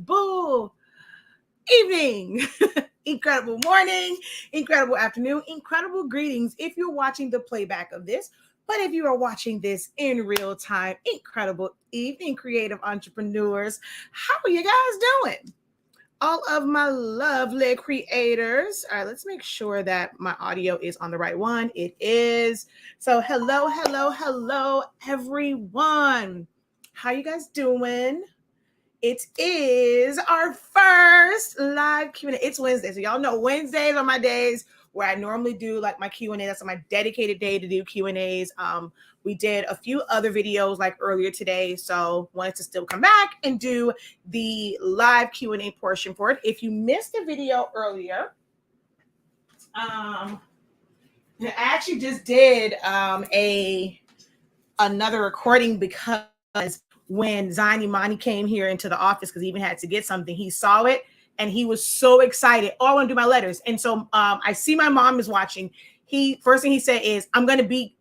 Incredible evening, incredible morning, incredible afternoon, incredible greetings if you're watching the playback of this. But if you are watching this in real time, incredible evening, creative entrepreneurs. How are you guys doing? All of my lovely creators. All right, let's make sure that my audio is on the right one. It is. So hello, everyone. How you guys doing? it is our first live Q&A. It's Wednesday, so y'all know Wednesdays are my days where I normally do like my Q&A. That's my dedicated day to do Q&As. We did a few other videos like earlier today, so wanted to still come back and do the live Q&A portion for it. If you missed the video earlier, I actually just did another recording because when Zion Imani came here into the office, because he even had to get something, he saw it and he was so excited. Oh, I want to do my letters. And so I see my mom is watching. First thing he said is, I'm gonna beat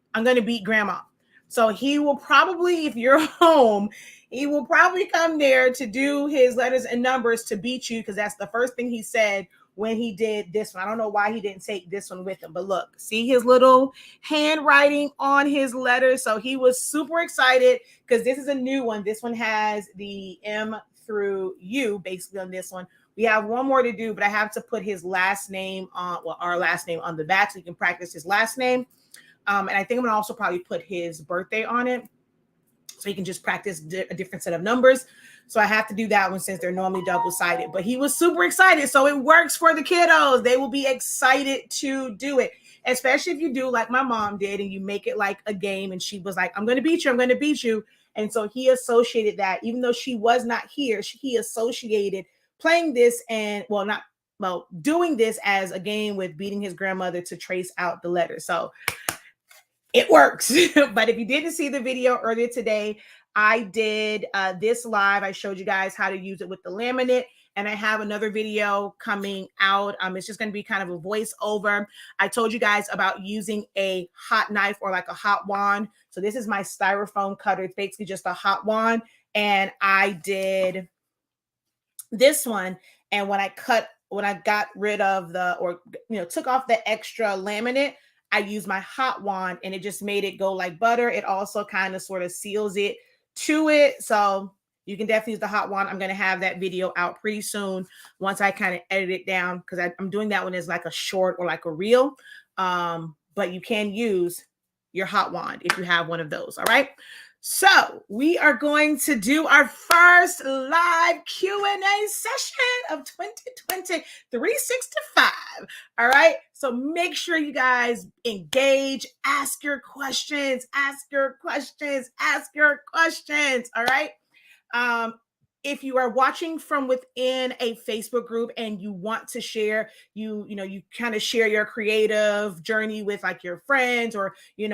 grandma. So he will probably, if you're home, he will probably come there to do his letters and numbers to beat you, because that's the first thing he said when he did this one. I don't know why he didn't take this one with him, but look, see his little handwriting on his letter. So he was super excited because this is a new one. This one has the M through U basically on this one. We have one more to do, but I have to put his last name on, well, our last name on the back so you can practice his last name. And I think I'm gonna also probably put his birthday on it so you can just practice a different set of numbers. So I have to do that one since they're normally double-sided, but he was super excited. So it works for the kiddos. They will be excited to do it, especially if you do like my mom did and you make it like a game. And she was like, I'm going to beat you. I'm going to beat you. And so he associated that, even though she was not here, he associated playing this and doing this as a game with beating his grandmother to trace out the letter. So it works. But if you didn't see the video earlier today, I did this live. I showed you guys how to use it with the laminate, and I have another video coming out. It's just going to be kind of a voiceover. I told you guys about using a hot knife or like a hot wand. So this is my styrofoam cutter. It's basically just a hot wand. And I did this one. And when I got rid of took off the extra laminate, I used my hot wand and it just made it go like butter. It also kind of sort of seals it to it. So you can definitely use the hot wand. I'm going to have that video out pretty soon once I kind of edit it down, because I'm doing that one as like a short or like a reel. But you can use your hot wand if you have one of those. All right. So we are going to do our first live Q&A session of 2020 365. All right. So make sure you guys engage, ask your questions. All right. If you are watching from within a Facebook group and you want to share, you kind of share your creative journey with like your friends, or, you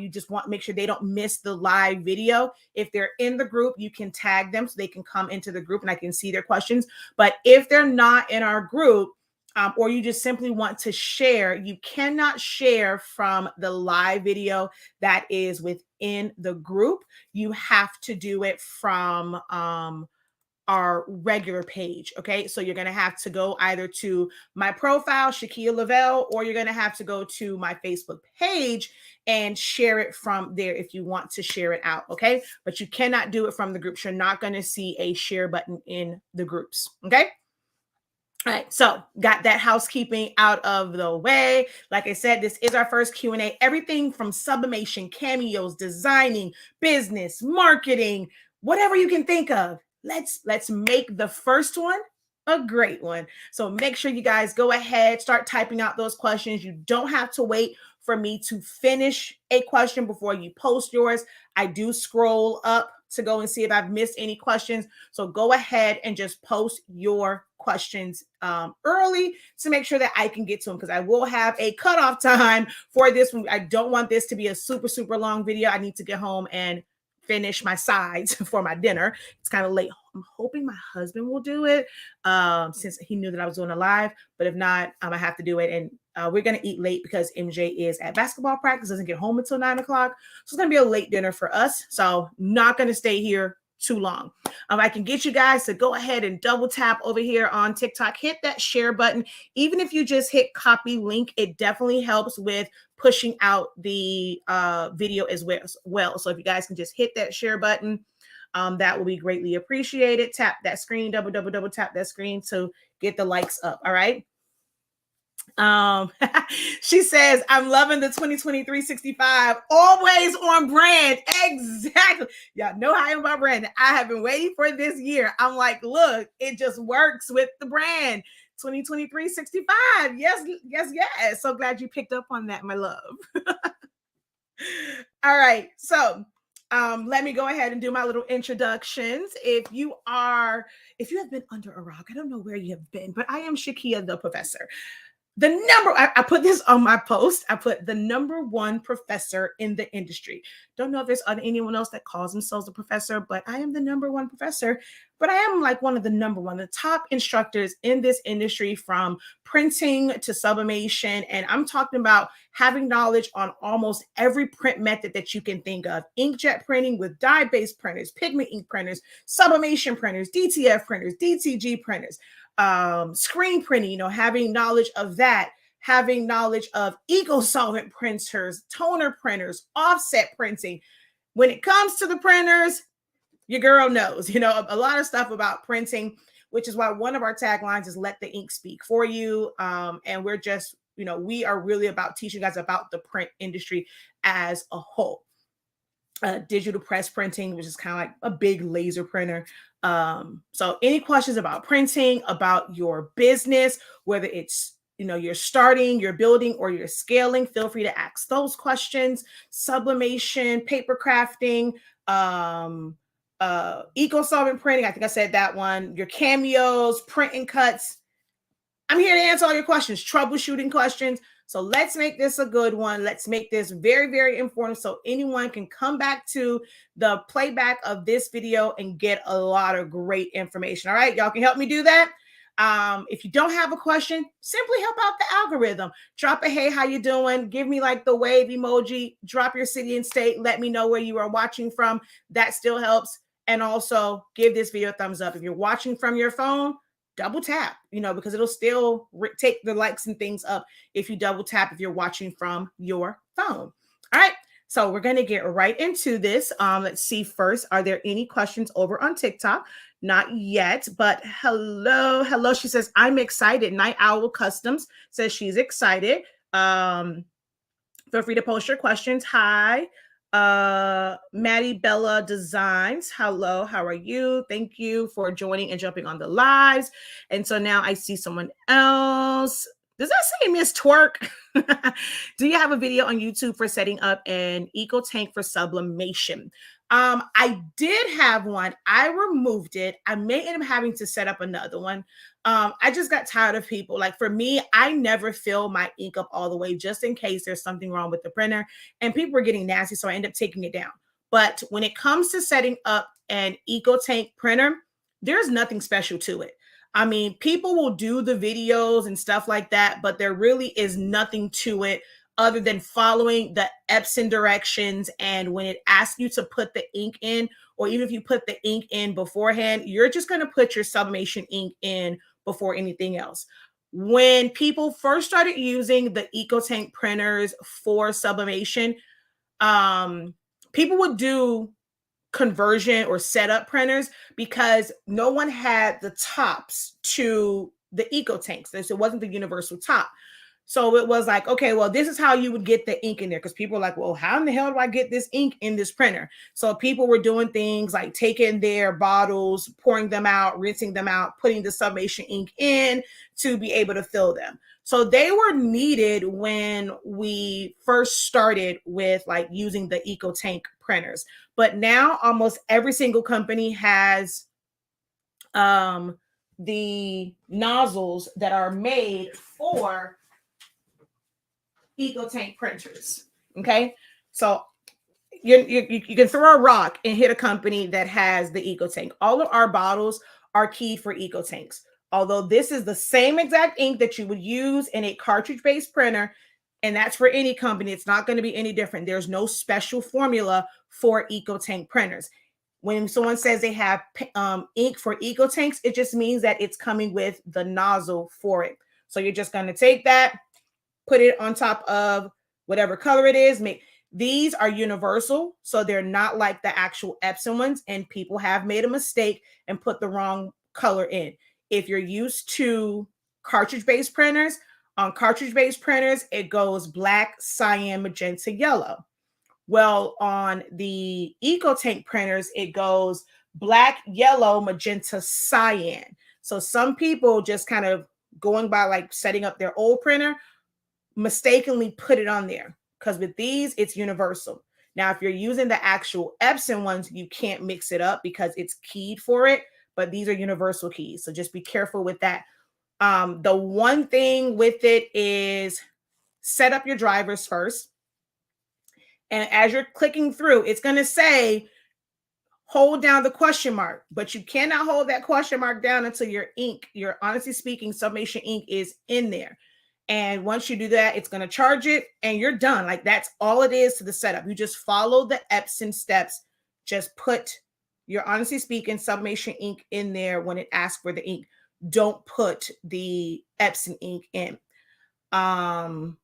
just want to make sure they don't miss the live video. If they're in the group, you can tag them so they can come into the group and I can see their questions. But if they're not in our group, or you just simply want to share, you cannot share from the live video that is within the group. You have to do it from our regular page. Okay. So you're going to have to go either to my profile, Shakia Lavelle, or you're going to have to go to my Facebook page and share it from there if you want to share it out. Okay. But you cannot do it from the groups. You're not going to see a share button in the groups. Okay. All right, so got that housekeeping out of the way. Like I said, this is our first Q&A. Everything from sublimation, cameos, designing, business, marketing, whatever you can think of. Let's make the first one a great one. So make sure you guys go ahead, start typing out those questions. You don't have to wait for me to finish a question before you post yours. I do scroll up to go and see if I've missed any questions. So go ahead and just post your questions early to make sure that I can get to them, because I will have a cutoff time for this one. I don't want this to be a super, super long video. I need to get home and finish my sides for my dinner. It's kind of late. I'm hoping my husband will do it since he knew that I was doing a live, but if not, I have to do it. And we're going to eat late because MJ is at basketball practice, doesn't get home until 9 o'clock. So it's going to be a late dinner for us. So not going to stay here too long. I can get you guys to go ahead and double tap over here on TikTok, hit that share button. Even if you just hit copy link, it definitely helps with pushing out the video as well. So if you guys can just hit that share button, that will be greatly appreciated. Tap that screen, double tap that screen to get the likes up. All right. Um, she says, I'm loving the 2023-65, always on brand. Exactly. Y'all know how I am about brand. I have been waiting for this year. I'm like, look, it just works with the brand. 2023-65. Yes, yes, yes. So glad you picked up on that, my love. All right. So let me go ahead and do my little introductions. If you have been under a rock, I don't know where you have been, but I am Shakia the Professor. I put this on my post. I put the number one professor in the industry. Don't know if there's anyone else that calls themselves a professor, but I am the number one professor. But I am like one of the top instructors in this industry, from printing to sublimation. And I'm talking about having knowledge on almost every print method that you can think of. Inkjet printing with dye-based printers, pigment ink printers, sublimation printers, DTF printers, DTG printers, screen printing, having knowledge of that, having knowledge of eco-solvent printers, toner printers, offset printing. When it comes to the printers, your girl knows, a lot of stuff about printing, which is why one of our taglines is let the ink speak for you. And we're just, we are really about teaching you guys about the print industry as a whole. Digital press printing, which is kind of like a big laser printer. So any questions about printing, about your business, whether it's you're starting, you're building, or you're scaling, feel free to ask those questions. Sublimation, paper crafting, eco-solvent printing, I think I said that one, your cameos, print and cuts. I'm here to answer all your questions, troubleshooting questions. So let's make this a good one. Let's make this very, very informative so anyone can come back to the playback of this video and get a lot of great information. All right, y'all can help me do that. If you don't have a question, simply help out the algorithm. Drop a hey, how you doing? Give me like the wave emoji. Drop your city and state. Let me know where you are watching from. That still helps. And also give this video a thumbs up. If you're watching from your phone, double tap, because it'll still take the likes and things up if you double tap if you're watching from your phone. All right, so we're going to get right into this. Let's see first, are there any questions over on TikTok? Not yet, but hello. She says, I'm excited. Night Owl Customs says she's excited. Feel free to post your questions. Hi. Maddie Bella Designs, hello, how are you? Thank you for joining and jumping on the lives. And so now I see someone else. Does that say Miss Twerk? Do you have a video on YouTube for setting up an eco tank for sublimation? I did have one. I removed it. I may end up having to set up another one. I just got tired of people. Like for me, I never fill my ink up all the way just in case there's something wrong with the printer, and people were getting nasty, so I end up taking it down. But when it comes to setting up an eco tank printer, there's nothing special to it. I mean, people will do the videos and stuff like that, but there really is nothing to it other than following the Epson directions. And when it asks you to put the ink in, or even if you put the ink in beforehand, you're just going to put your sublimation ink in before anything else. When people first started using the EcoTank printers for sublimation, people would do conversion or setup printers because no one had the tops to the EcoTanks. So it wasn't the universal top. So it was like, okay, well, this is how you would get the ink in there, because people were like, well, how in the hell do I get this ink in this printer? So people were doing things like taking their bottles, pouring them out, rinsing them out, putting the sublimation ink in to be able to fill them. So they were needed when we first started with like using the EcoTank printers. But now almost every single company has the nozzles that are made for EcoTank printers. Okay, so you can throw a rock and hit a company that has the EcoTank. All of our bottles are keyed for EcoTanks. Although this is the same exact ink that you would use in a cartridge-based printer, and that's for any company. It's not going to be any different. There's no special formula for EcoTank printers. When someone says they have ink for EcoTanks, it just means that it's coming with the nozzle for it. So you're just going to take that, put it on top of whatever color it is. These are universal, so they're not like the actual Epson ones, and people have made a mistake and put the wrong color in. If you're used to cartridge-based printers, On cartridge-based printers, it goes black, cyan, magenta, yellow. Well, on the EcoTank printers, it goes black, yellow, magenta, cyan. So some people just kind of going by like setting up their old printer, mistakenly put it on there. Because with these, it's universal. Now, if you're using the actual Epson ones, you can't mix it up because it's keyed for it, but these are universal keys. So just be careful with that. The one thing with it is set up your drivers first. And as you're clicking through, it's going to say, hold down the question mark, but you cannot hold that question mark down until your ink, your Honestly Speaking Sublimation ink is in there. And once you do that, it's going to charge it and you're done. Like that's all it is to the setup. You just follow the Epson steps. Just put your Honestly Speaking Sublimation ink in there when it asks for the ink. Don't put the Epson ink in. And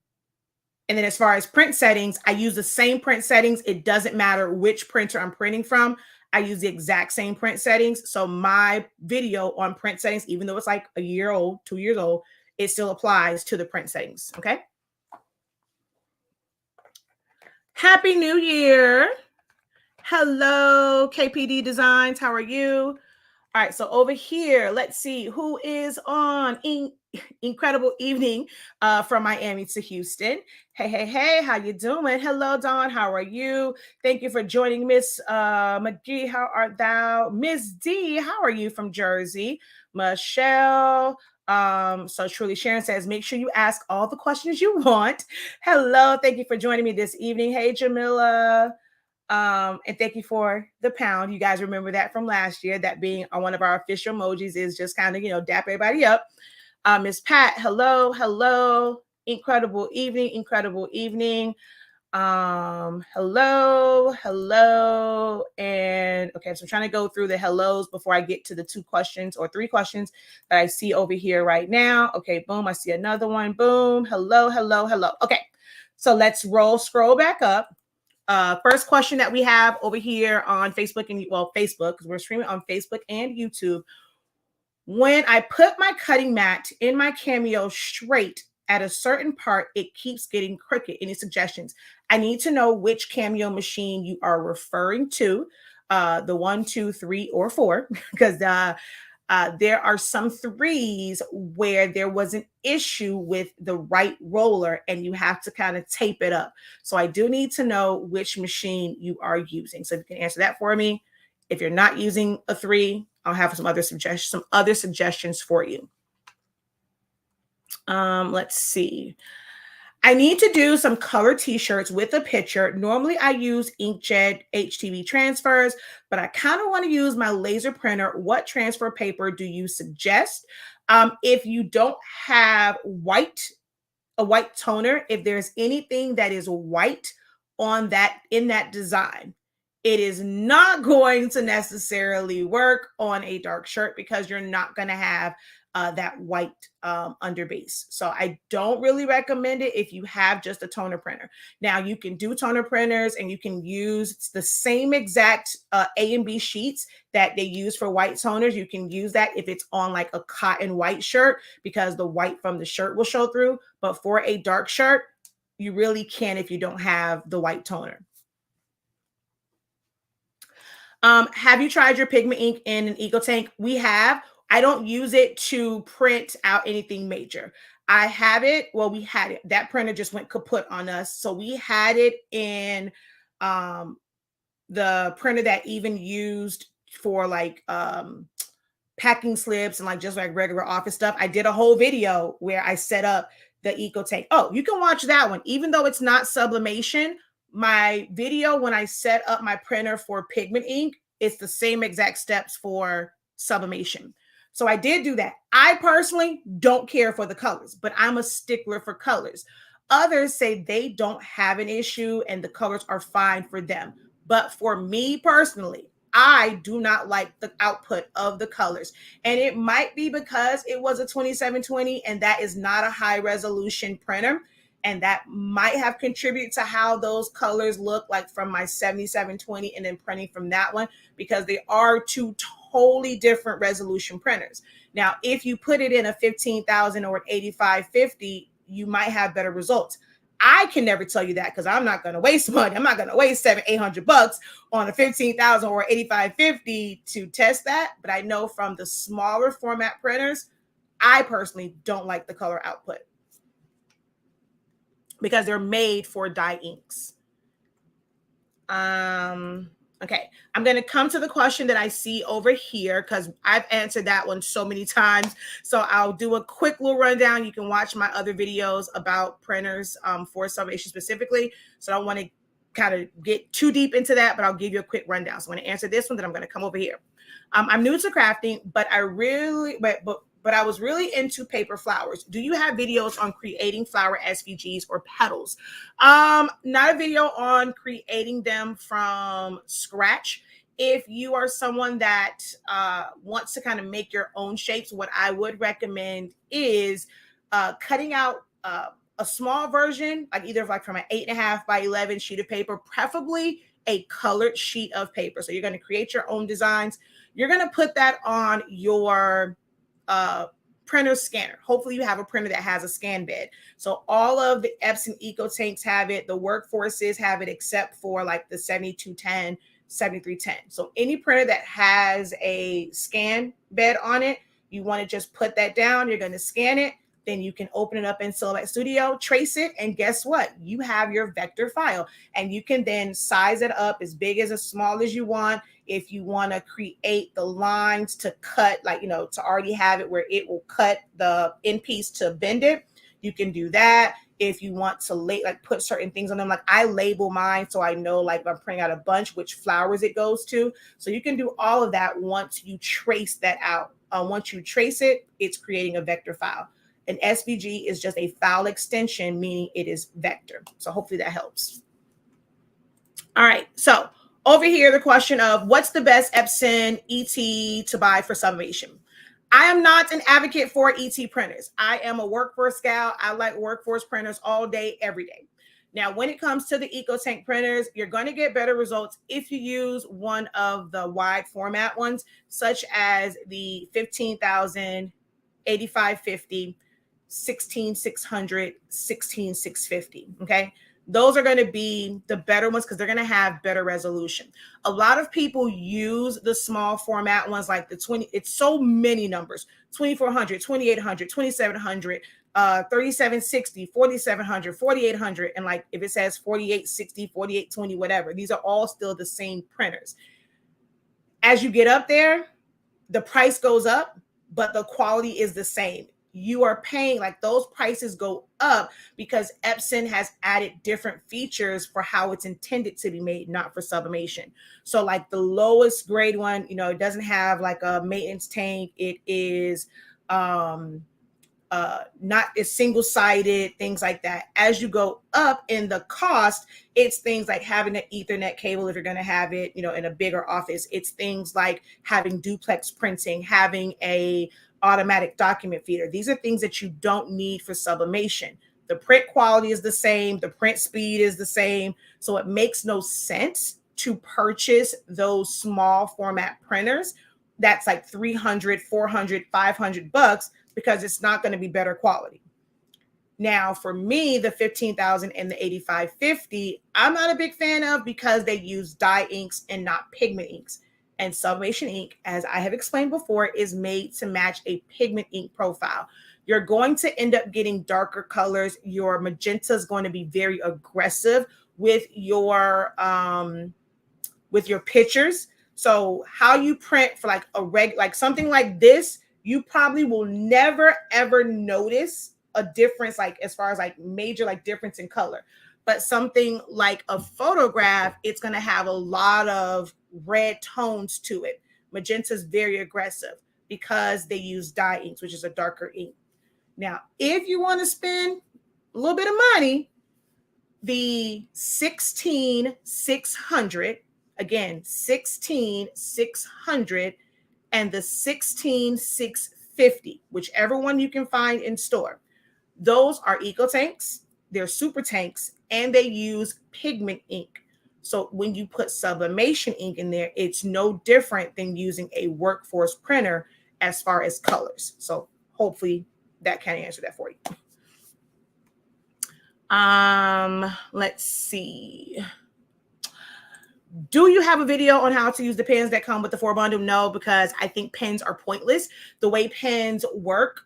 then as far as print settings, I use the same print settings. It doesn't matter which printer I'm printing from. I use the exact same print settings. So my video on print settings, even though it's like a year old, 2 years old, it still applies to the print settings. Okay. Happy New Year. Hello, KPD Designs. How are you? All right, so over here, let's see who is on Incredible Evening from Miami to Houston. Hey, how you doing? Hello, Dawn, how are you? Thank you for joining, Miss McGee. How art thou? Miss D, how are you from Jersey? Michelle. So truly Sharon says, make sure you ask all the questions you want. Hello, thank you for joining me this evening. Hey, Jamila. And thank you for the pound. You guys remember that from last year, that being one of our official emojis is just kind of, dap everybody up. Miss Pat, hello. Incredible evening. Hello. And okay, so I'm trying to go through the hellos before I get to the 2 questions or 3 questions that I see over here right now. Okay, boom, I see another one. Boom, hello. Okay, so let's scroll back up. First question that we have over here on Facebook Facebook, because we're streaming on Facebook and YouTube. When I put my cutting mat in my Cameo straight at a certain part, it keeps getting crooked. Any suggestions? I need to know which Cameo machine you are referring to, the 1, 2, 3, or 4, because there are some 3s where there was an issue with the right roller and you have to kind of tape it up. So I do need to know which machine you are using. So if you can answer that for me. If you're not using a 3, I'll have some other suggestions for you. Let's see. I need to do some color t-shirts with a picture. Normally I use inkjet HTV transfers, but I kind of want to use my laser printer. What transfer paper do you suggest? If you don't have a white toner, if there's anything that is white in that design, it is not going to necessarily work on a dark shirt because you're not going to have that white underbase. So I don't really recommend it if you have just a toner printer. Now you can do toner printers and you can use the same exact A and B sheets that they use for white toners. You can use that if it's on like a cotton white shirt because the white from the shirt will show through. But for a dark shirt, you really can if you don't have the white toner. Have you tried your pigment ink in an EcoTank? We have. I don't use it to print out anything major. I have it. Well, we had it. That printer just went kaput on us. So we had it in the printer that even used for like packing slips and like just like regular office stuff. I did a whole video where I set up the EcoTank. Oh, you can watch that one. Even though it's not sublimation, my video when I set up my printer for pigment ink, it's the same exact steps for sublimation. So I did do that. I personally don't care for the colors, but I'm a stickler for colors. Others say they don't have an issue and the colors are fine for them. But for me personally, I do not like the output of the colors. And it might be because it was a 2720 and that is not a high resolution printer. And that might have contributed to how those colors look like from my 7720 and then printing from that one, because they are 2 totally different resolution printers. Now, if you put it in a 15,000 or an 8550, you might have better results. I can never tell you that because I'm not going to waste money. I'm not going to waste $700-800 on a 15,000 or 8550 to test that. But I know from the smaller format printers, I personally don't like the color output because they're made for dye inks. Okay, I'm going to come to the question that I see over here because I've answered that one so many times. So I'll do a quick little rundown. You can watch my other videos about printers for sublimation specifically. So I don't want to kind of get too deep into that, but I'll give you a quick rundown. So I'm going to answer this one, then I'm going to come over here. I'm new to crafting, but I was really into paper flowers. Do you have videos on creating flower SVGs or petals? Not a video on creating them from scratch. If you are someone that wants to kind of make your own shapes, what I would recommend is cutting out a small version, like either like from an 8.5 by 11 sheet of paper, preferably a colored sheet of paper. So you're going to create your own designs. You're going to put that on your printer scanner. Hopefully you have a printer that has a scan bed. So all of the Epson Eco Tanks have it. The Workforces have it except for like the 7210, 7310. So any printer that has a scan bed on it, you want to just put that down. You're going to scan it. Then you can open it up in Silhouette Studio, trace it, and guess what? You have your vector file. And you can then size it up as big as small as you want. If you want to create the lines to cut, like, you know, to already have it where it will cut the end piece to bend it, you can do that. If you want to put certain things on them, like I label mine so I know like if I'm printing out a bunch, which flowers it goes to. So you can do all of that once you trace that out. Once you trace it, it's creating a vector file. An SVG is just a file extension, meaning it is vector. So hopefully that helps. All right, so over here, the question of what's the best Epson ET to buy for sublimation? I am not an advocate for ET printers. I am a workforce gal. I like workforce printers all day, every day. Now, when it comes to the EcoTank printers, you're going to get better results if you use one of the wide format ones, such as the 15,000, 8550, 16600, 16650. Okay. Those are going to be the better ones because they're going to have better resolution. A lot of people use the small format ones like the 20. It's so many numbers: 2400, 2800, 2700, 3760, 4700, 4800. And like if it says 4860, 4820, whatever, these are all still the same printers. As you get up there, the price goes up, but the quality is the same. You are paying, like those prices go up because Epson has added different features for how it's intended to be made, not for sublimation. So like the lowest grade one, you know, it doesn't have like a maintenance tank. It is not as single-sided, things like that. As you go up in the cost, it's things like having an Ethernet cable if you're going to have it, you know, in a bigger office. It's things like having duplex printing, having a automatic document feeder. These are things that you don't need for sublimation. The print quality is the same. The print speed is the same. So it makes no sense to purchase those small format printers. That's like $300, $400, $500 because it's not going to be better quality. Now, for me, the 15,000 and the 8550, I'm not a big fan of because they use dye inks and not pigment inks. And sublimation ink, as I have explained before, is made to match a pigment ink profile. You're going to end up getting darker colors. Your magenta is going to be very aggressive with your pictures. So how you print for like like something like this, you probably will never ever notice a difference, like as far as like major like difference in color. But something like a photograph, it's going to have a lot of red tones to it. Magenta is very aggressive because they use dye inks, which is a darker ink. Now, if you want to spend a little bit of money, the 16600, again, 16600, and the 16650, whichever one you can find in store. Those are eco tanks, they're super tanks, and they use pigment ink. So when you put sublimation ink in there, it's no different than using a workforce printer as far as colors. So hopefully that can answer that for you. Let's see. Do you have a video on how to use the pens that come with the 4 bundle? No, because I think pens are pointless. The way pens work,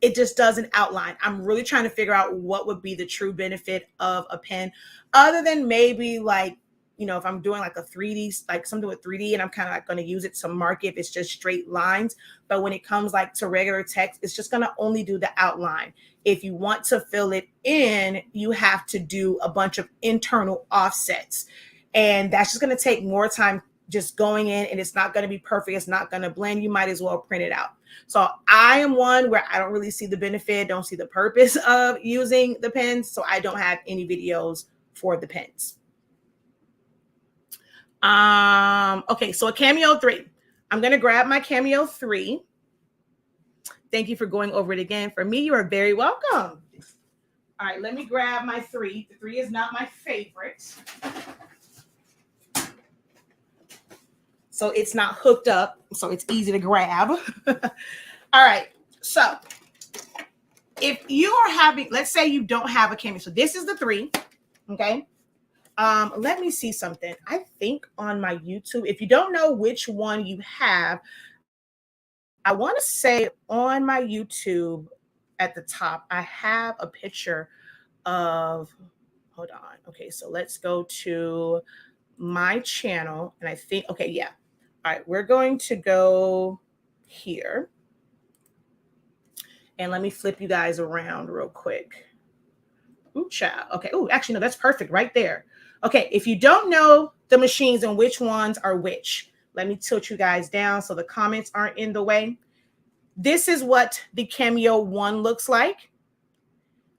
it just doesn't outline. I'm really trying to figure out what would be the true benefit of a pen, other than maybe like, you know, if I'm doing like a 3D, like something with 3D, and I'm kind of like going to use it to mark if it's just straight lines. But when it comes like to regular text, it's just going to only do the outline. If you want to fill it in, you have to do a bunch of internal offsets. And that's just going to take more time just going in, and it's not going to be perfect. It's not going to blend. You might as well print it out. So I am one where I don't really see the benefit, don't see the purpose of using the pens. So I don't have any videos for the pens. Okay, so a Cameo 3. I'm going to grab my Cameo 3. Thank you for going over it again. For me, you are very welcome. All right, let me grab my 3. The 3 is not my favorite. So it's not hooked up, so it's easy to grab. All right, so if you are having, let's say you don't have a Cameo. So this is the 3, okay? Let me see something. I think on my YouTube, if you don't know which one you have, I want to say on my YouTube at the top, I have a picture of, hold on. Okay, so let's go to my channel, and I think, okay, yeah. All right, we're going to go here. And let me flip you guys around real quick. Ooh, child. Okay. Ooh, actually, no, that's perfect right there. Okay, if you don't know the machines and which ones are which, let me tilt you guys down so the comments aren't in the way. This is what the Cameo 1 looks like.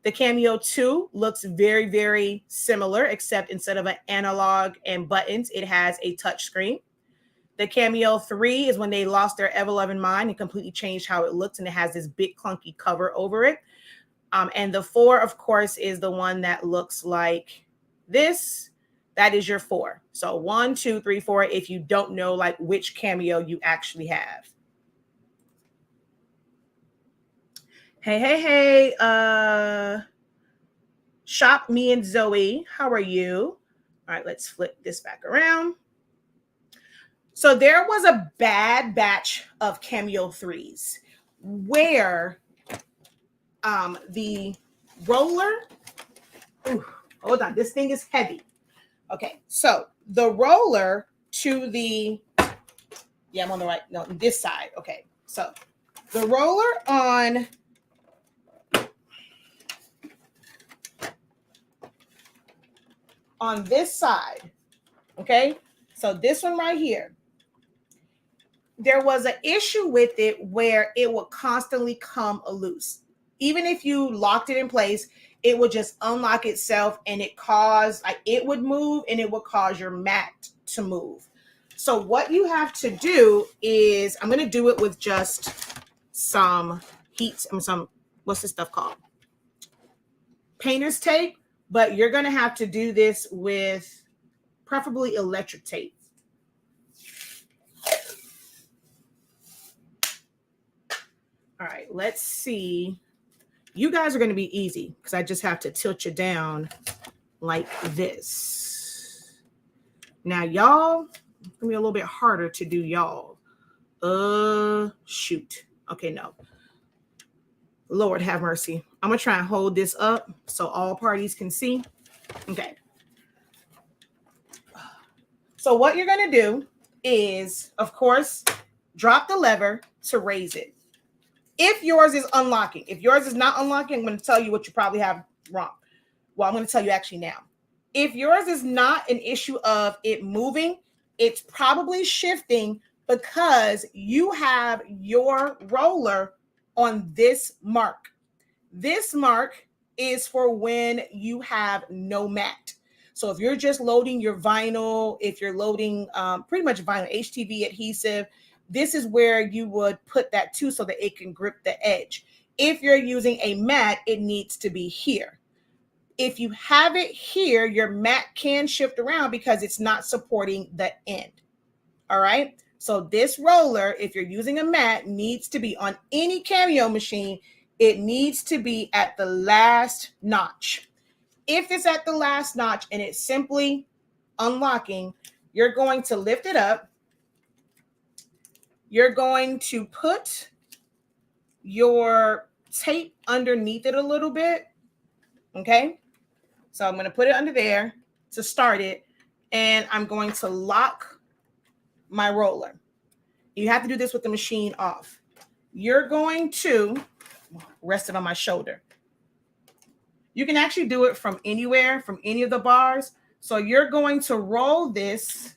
The Cameo 2 looks very, very similar, except instead of an analog and buttons, it has a touch screen. The Cameo 3 is when they lost their ever-loving mind and completely changed how it looks, and it has this big clunky cover over it. And the 4, of course, is the one that looks like this. That is your 4. So 1, 2, 3, 4, if you don't know like which Cameo you actually have. Hey, Shop Me and Zoe, how are you? All right, let's flip this back around. So there was a bad batch of Cameo 3s where the roller, ooh, hold on, this thing is heavy. Okay, so the roller to the, yeah, I'm on the right, no, this side. Okay, so the roller on this side, okay, so this one right here, there was an issue with it where it would constantly come loose. Even if you locked it in place, it would just unlock itself, and it caused, like, it would move, and it would cause your mat to move. So what you have to do is, I'm going to do it with just some what's this stuff called? Painter's tape, but you're going to have to do this with preferably electric tape. All right, let's see. You guys are going to be easy because I just have to tilt you down like this. Now, y'all, it's going to be a little bit harder to do y'all. Shoot. Okay, no. Lord have mercy. I'm going to try and hold this up so all parties can see. Okay. So what you're going to do is, of course, drop the lever to raise it. If yours is unlocking, if yours is not unlocking, I'm going to tell you what you probably have wrong. Well, I'm going to tell you actually now. If yours is not an issue of it moving, it's probably shifting because you have your roller on this mark. This mark is for when you have no mat. So if you're just loading your vinyl, if you're loading pretty much vinyl HTV adhesive, this is where you would put that too so that it can grip the edge. If you're using a mat, it needs to be here. If you have it here, your mat can shift around because it's not supporting the end. All right. So this roller, if you're using a mat, needs to be on any Cameo machine. It needs to be at the last notch. If it's at the last notch and it's simply unlocking, you're going to lift it up. You're going to put your tape underneath it a little bit. Okay. So I'm going to put it under there to start it. And I'm going to lock my roller. You have to do this with the machine off. You're going to rest it on my shoulder. You can actually do it from anywhere, from any of the bars. So you're going to roll this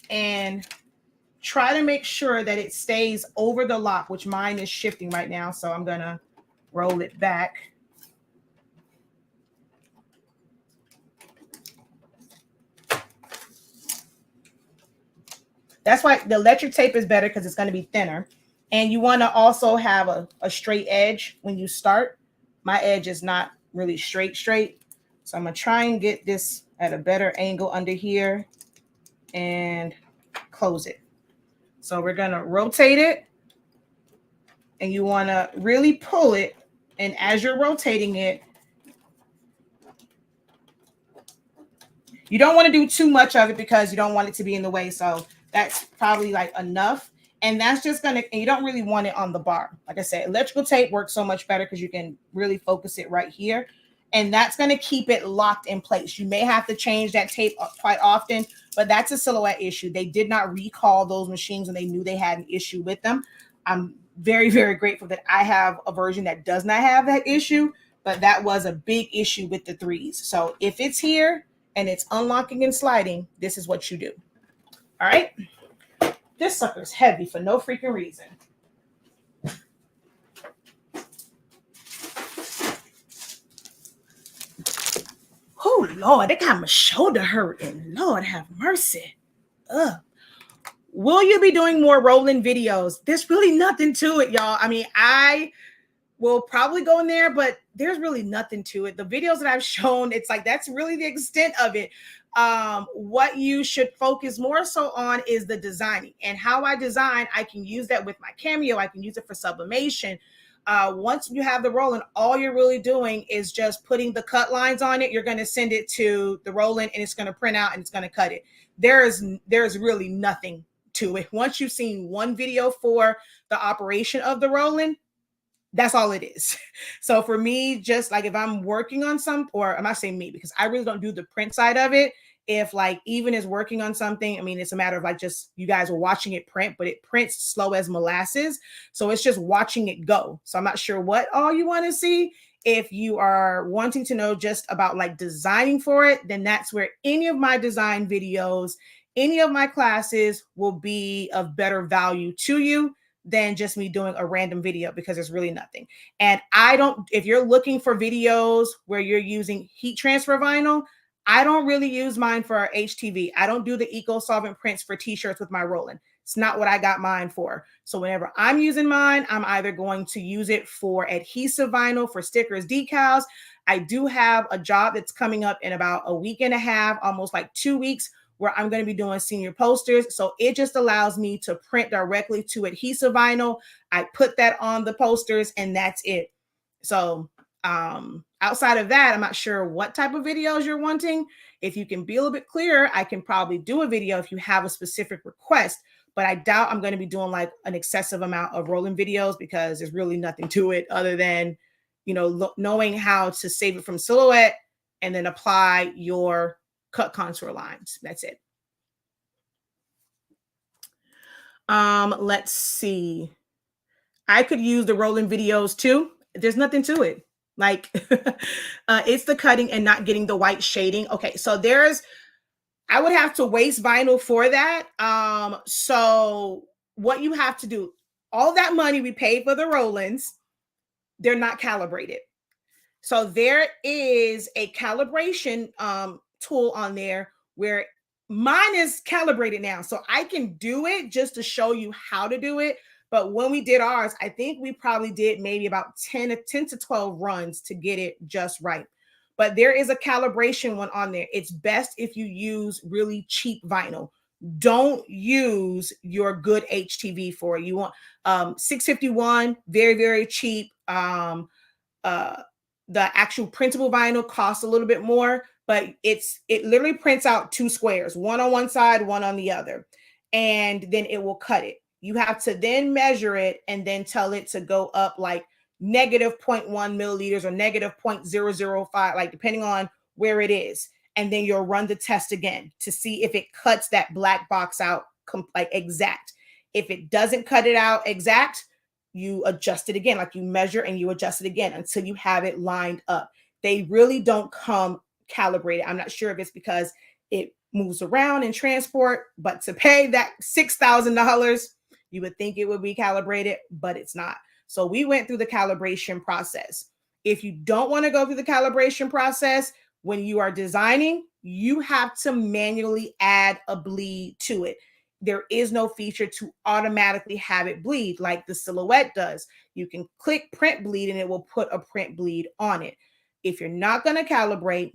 and try to make sure that it stays over the lock, which mine is shifting right now. So I'm going to roll it back. That's why the electric tape is better, because it's going to be thinner. And you want to also have a straight edge when you start. My edge is not really straight. So I'm going to try and get this at a better angle under here and close it. So we're going to rotate it. And you want to really pull it. And as you're rotating it, you don't want to do too much of it because you don't want it to be in the way. So that's probably like enough. And that's just going to, and you don't really want it on the bar. Like I said, electrical tape works so much better because you can really focus it right here. And that's going to keep it locked in place. You may have to change that tape quite often, but that's a Silhouette issue. They did not recall those machines when they knew they had an issue with them. I'm very, very grateful that I have a version that does not have that issue, but that was a big issue with the 3s. So if it's here and it's unlocking and sliding, this is what you do. All right. This sucker's heavy for no freaking reason. Oh, Lord, it got my shoulder hurting. Lord, have mercy. Ugh. Will you be doing more rolling videos? There's really nothing to it, y'all. I mean, I will probably go in there, but there's really nothing to it. The videos that I've shown, it's like that's really the extent of it. What you should focus more so on is the designing and how I design. I can use that with my Cameo. I can use it for sublimation. Once you have the rolling, all you're really doing is just putting the cut lines on it. You're going to send it to the rolling and it's going to print out and it's going to cut it. There's really nothing to it. Once you've seen one video for the operation of the rolling, that's all it is. So for me, just like if I'm working on some, or I'm not saying me, because I really don't do the print side of it. If like even is working on something, I mean, it's a matter of like just you guys are watching it print, but it prints slow as molasses. So it's just watching it go. So I'm not sure what all you want to see. If you are wanting to know just about like designing for it, then that's where any of my design videos, any of my classes will be of better value to you than just me doing a random video, because there's really nothing. And if you're looking for videos where you're using heat transfer vinyl, I don't really use mine for HTV. I don't do the eco solvent prints for t-shirts with my rolling. It's not what I got mine for. So whenever I'm using mine, I'm either going to use it for adhesive vinyl, for stickers, decals. I do have a job that's coming up in about a week and a half, almost like 2 weeks, where I'm going to be doing senior posters. So it just allows me to print directly to adhesive vinyl. I put that on the posters and that's it. So outside of that, I'm not sure what type of videos you're wanting. If you can be a little bit clearer, I can probably do a video if you have a specific request, but I doubt I'm going to be doing like an excessive amount of rolling videos because there's really nothing to it other than, you know, knowing how to save it from Silhouette and then apply your cut contour lines. That's it. Let's see. I could use the rolling videos too. There's nothing to it. Like it's the cutting and not getting the white shading. Okay, so I would have to waste vinyl for that. So what you have to do, all that money we paid for the roll-ins, they're not calibrated. So there is a calibration tool on there where mine is calibrated now. So I can do it just to show you how to do it. But when we did ours, I think we probably did maybe about 10 to 12 runs to get it just right. But there is a calibration one on there. It's best if you use really cheap vinyl. Don't use your good HTV for it. You want 651, very, very cheap. The actual printable vinyl costs a little bit more, but it literally prints out 2 squares, one on one side, one on the other, and then it will cut it. You have to then measure it and then tell it to go up like negative 0.1 milliliters or negative 0.005, like depending on where it is. And then you'll run the test again to see if it cuts that black box out like exact. If it doesn't cut it out exact, you adjust it again, like you measure and you adjust it again until you have it lined up. They really don't come calibrated. I'm not sure if it's because it moves around in transport, but to pay that $6,000, you would think it would be calibrated, but it's not. So we went through the calibration process. If you don't want to go through the calibration process, when you are designing, you have to manually add a bleed to it. There is no feature to automatically have it bleed like the silhouette does. You can click print bleed and it will put a print bleed on it. If you're not going to calibrate,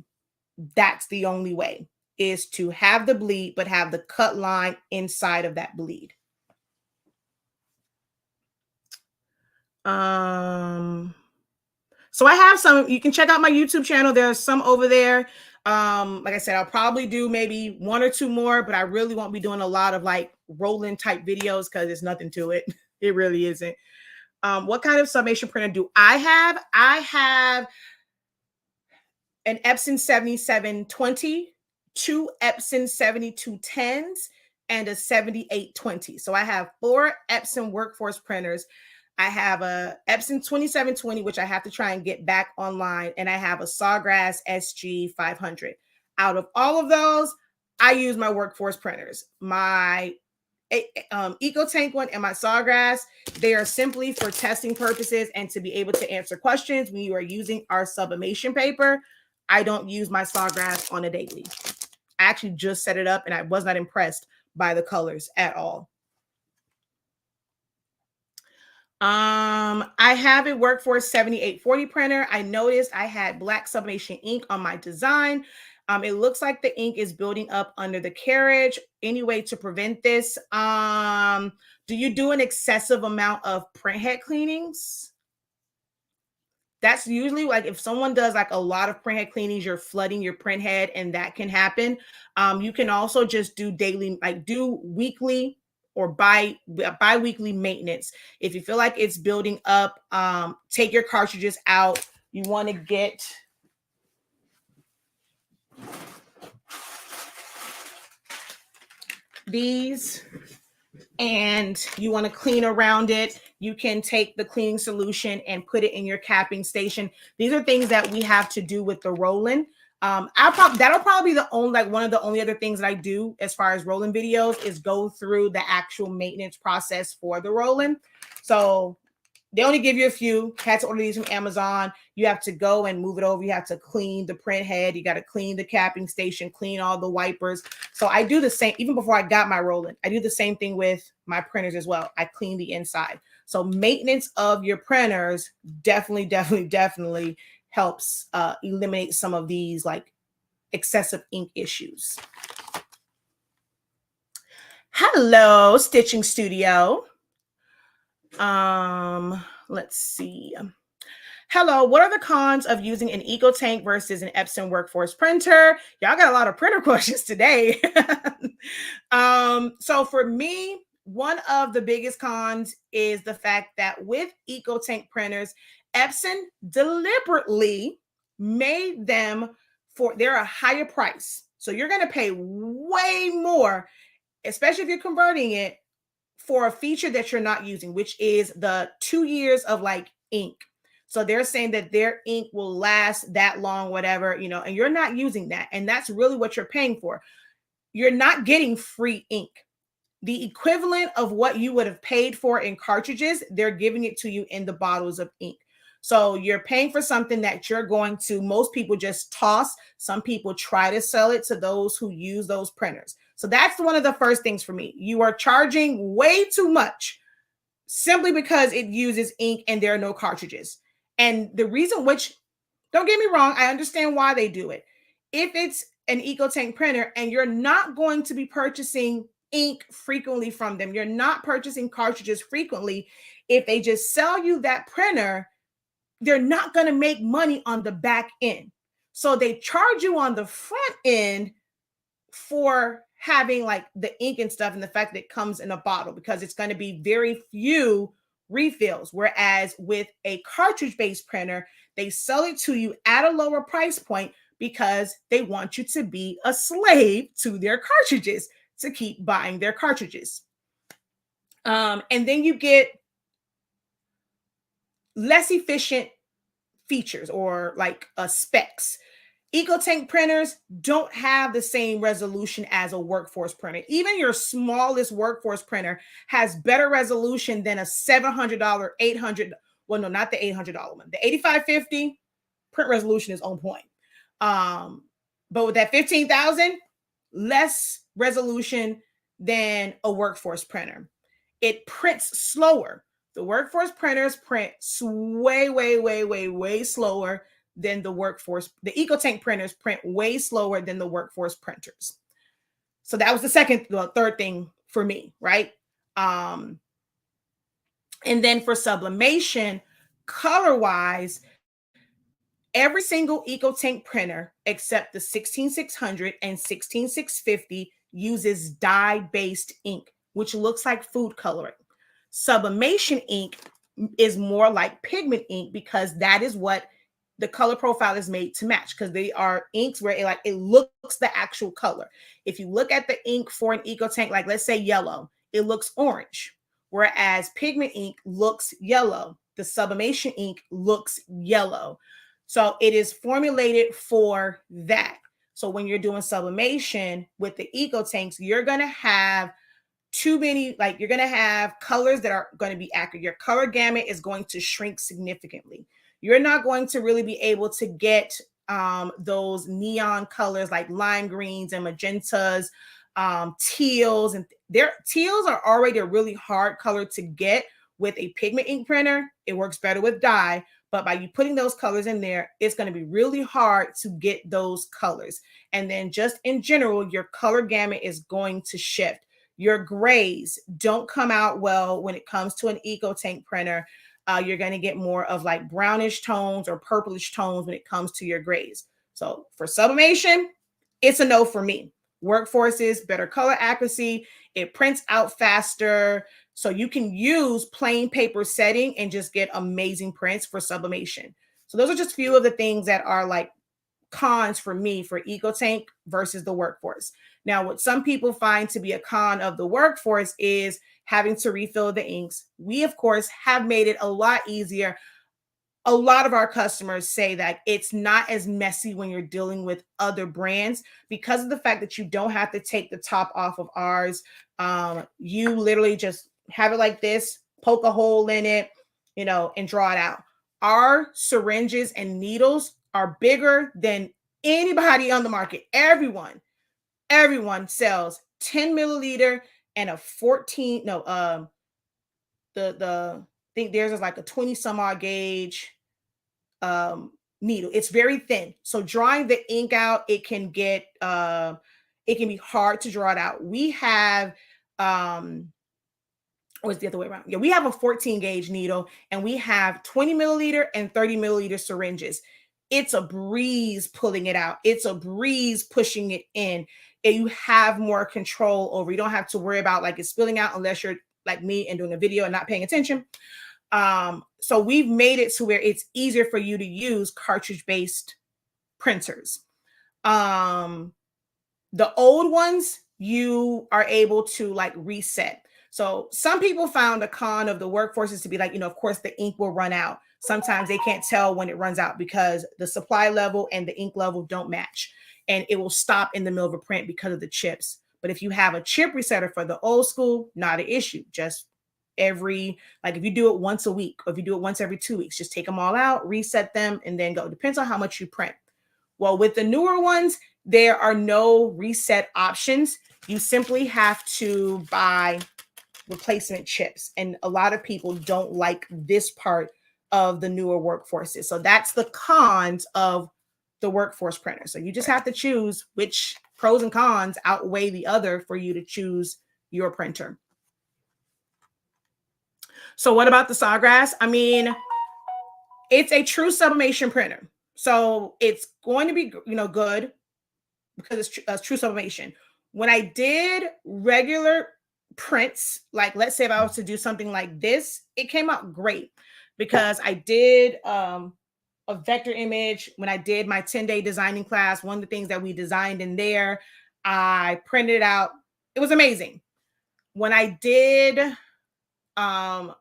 that's the only way, is to have the bleed, but have the cut line inside of that bleed. So I have some, you can check out my YouTube channel. There's some over there. Like I said, I'll probably do maybe 1 or 2 more, but I really won't be doing a lot of like rolling type videos because there's nothing to it. It really isn't. What kind of sublimation printer do I have? I have an Epson 7720, 2 Epson 7210s, and a 7820. So I have 4 Epson workforce printers. I have a Epson 2720, which I have to try and get back online. And I have a Sawgrass SG500. Out of all of those, I use my workforce printers. My EcoTank one and my Sawgrass, they are simply for testing purposes and to be able to answer questions when you are using our sublimation paper. I don't use my Sawgrass on a daily. I actually just set it up and I was not impressed by the colors at all. I have a Workforce 7840 printer. I noticed I had black sublimation ink on my design. It looks like the ink is building up under the carriage. Any way to prevent this? Do you do an excessive amount of printhead cleanings? That's usually like if someone does like a lot of printhead cleanings, you're flooding your printhead, and that can happen. You can also just do daily, like do weekly or bi-weekly maintenance. If you feel like it's building up, take your cartridges out. You want to get these and you want to clean around it. You can take the cleaning solution and put it in your capping station. These are things that we have to do with the rolling. That'll probably be the only, like one of the only other things that I do as far as rolling videos is go through the actual maintenance process for the rolling. So they only give you a few. Had to order these from Amazon. You have to go and move it over. You have to clean the print head. You got to clean the capping station, clean all the wipers. So I do the same, even before I got my rolling, I do the same thing with my printers as well. I clean the inside. So maintenance of your printers definitely helps eliminate some of these like excessive ink issues. Hello, Stitching Studio. Let's see. Hello, what are the cons of using an EcoTank versus an Epson Workforce printer? Y'all got a lot of printer questions today. So for me, one of the biggest cons is the fact that with EcoTank printers, Epson deliberately made them they're a higher price. So you're going to pay way more, especially if you're converting it, for a feature that you're not using, which is the 2 years of like ink. So they're saying that their ink will last that long, whatever, you know, and you're not using that. And that's really what you're paying for. You're not getting free ink. The equivalent of what you would have paid for in cartridges, they're giving it to you in the bottles of ink. So you're paying for something that you're going to, most people just toss. Some people try to sell it to those who use those printers. So that's one of the first things for me. You are charging way too much simply because it uses ink and there are no cartridges. And the reason, which, don't get me wrong, I understand why they do it. If it's an EcoTank printer and you're not going to be purchasing ink frequently from them, you're not purchasing cartridges frequently, if they just sell you that printer, they're not going to make money on the back end. So they charge you on the front end for having like the ink and stuff, and the fact that it comes in a bottle, because it's going to be very few refills. Whereas with a cartridge-based printer, they sell it to you at a lower price point because they want you to be a slave to their cartridges, to keep buying their cartridges. And then you get less efficient features, or like specs. EcoTank printers don't have the same resolution as a workforce printer. Even your smallest workforce printer has better resolution than a $700, $800, well, no, not the $800 one. The 8550 print resolution is on point. But with that 15,000, less resolution than a workforce printer. It prints slower. The workforce printers print way slower than the workforce. The EcoTank printers print way slower than the workforce printers. So that was the third thing for me, right? And then for sublimation, color-wise, every single EcoTank printer except the 16600 and 16650 uses dye-based ink, which looks like food coloring. Sublimation ink is more like pigment ink, because that is what the color profile is made to match, because they are inks where it looks the actual color. If you look at the ink for an EcoTank, like let's say yellow, it looks orange, whereas pigment ink looks yellow. The sublimation ink looks yellow. So it is formulated for that. So when you're doing sublimation with the EcoTanks, you're going to have too many, like you're going to have colors that are going to be accurate. Your color gamut is going to shrink significantly. You're not going to really be able to get those neon colors like lime greens and magentas, teals, and teals are already a really hard color to get with a pigment ink printer. It works better with dye, but by you putting those colors in there, it's going to be really hard to get those colors. And then just in general, your color gamut is going to shift. Your grays don't come out well when it comes to an EcoTank printer. You're going to get more of like brownish tones or purplish tones when it comes to your grays. So for sublimation, it's a no for me. Workforces, better color accuracy. It prints out faster. So you can use plain paper setting and just get amazing prints for sublimation. So those are just a few of the things that are like cons for me for EcoTank versus the workforce. Now, what some people find to be a con of the workforce is having to refill the inks. We, of course, have made it a lot easier. A lot of our customers say that it's not as messy when you're dealing with other brands because of the fact that you don't have to take the top off of ours. You literally just have it like this, poke a hole in it, and draw it out. Our syringes and needles are bigger than anybody on the market. Everyone sells 10 milliliter and a 14, I think theirs is like a 20 some odd gauge needle. It's very thin. So drawing the ink out, it can be hard to draw it out. We have, or it's the other way around. Yeah, we have a 14 gauge needle and we have 20 milliliter and 30 milliliter syringes. It's a breeze pulling it out. It's a breeze pushing it in. And you have more control over. You don't have to worry about like it spilling out unless you're like me and doing a video and not paying attention. So we've made it to where it's easier for you to use cartridge-based printers. The old ones, you are able to like reset. So some people found a con of the workforces to be like, of course the ink will run out. Sometimes they can't tell when it runs out because the supply level and the ink level don't match. And it will stop in the middle of a print because of the chips. But if you have a chip resetter for the old school, not an issue. Just if you do it once a week, or if you do it once every 2 weeks, just take them all out, reset them, and then go. Depends on how much you print. Well, with the newer ones, there are no reset options. You simply have to buy replacement chips. And a lot of people don't like this part of the newer workforces. So that's the cons of the workforce printer. So you just have to choose which pros and cons outweigh the other for you to choose your printer. So what about the Sawgrass? I mean, It's a true sublimation printer. So it's going to be, good because it's a true sublimation. When I did regular prints, like let's say if I was to do something like this, it came out great because I did a vector image when I did my 10-day designing class. One of the things that we designed in there, I printed it out. It was amazing. When I did a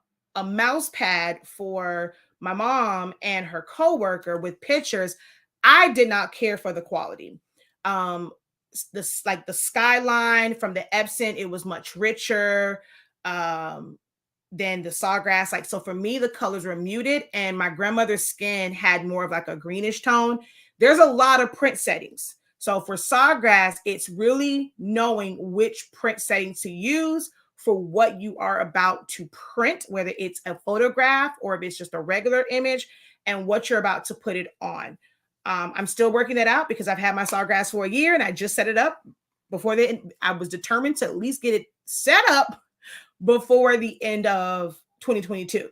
mouse pad for my mom and her coworker with pictures, I did not care for the quality. Like the skyline from the Epson, it was much richer than the Sawgrass. Like, so for me, the colors were muted and my grandmother's skin had more of like a greenish tone. There's a lot of print settings. So for Sawgrass, it's really knowing which print setting to use for what you are about to print, whether it's a photograph or if it's just a regular image, and what you're about to put it on. I'm still working that out because I've had my Sawgrass for a year and I just set it up before I was determined to at least get it set up before the end of 2022.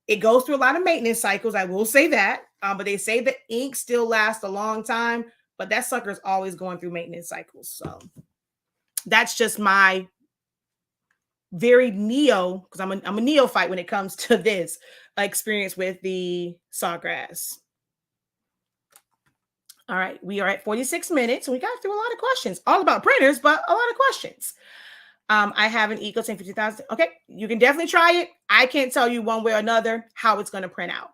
It goes through a lot of maintenance cycles, I will say that, but they say the ink still lasts a long time, but that sucker is always going through maintenance cycles. So that's just my very because I'm a neophyte when it comes to this experience with the Sawgrass. All right, we are at 46 minutes. We got through a lot of questions, all about printers, but a lot of questions. I have an Eco 1050,000. Okay, you can definitely try it. I can't tell you one way or another how it's going to print out.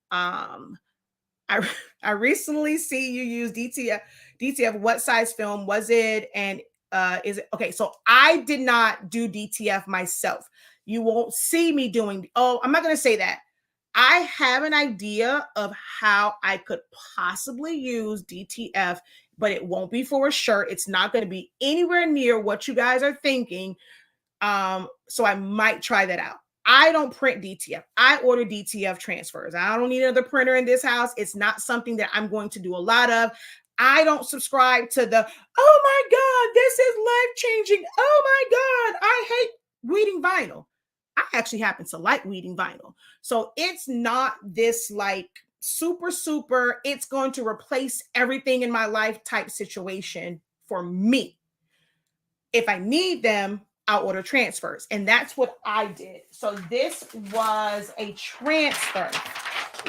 I recently see you use DTF. DTF, what size film was it? And is it okay? So I did not do DTF myself. You won't see me doing. Oh, I'm not going to say that. I have an idea of how I could possibly use DTF, but it won't be for a shirt. It's not going to be anywhere near what you guys are thinking. So I might try that out. I don't print DTF. I order DTF transfers. I don't need another printer in this house. It's not something that I'm going to do a lot of. I don't subscribe to the, oh my God, this is life-changing. Oh my God, I hate reading vinyl. I actually happen to like reading vinyl. So it's not this like super, it's going to replace everything in my life type situation for me. If I need them, I'll order transfers. And that's what I did. So this was a transfer.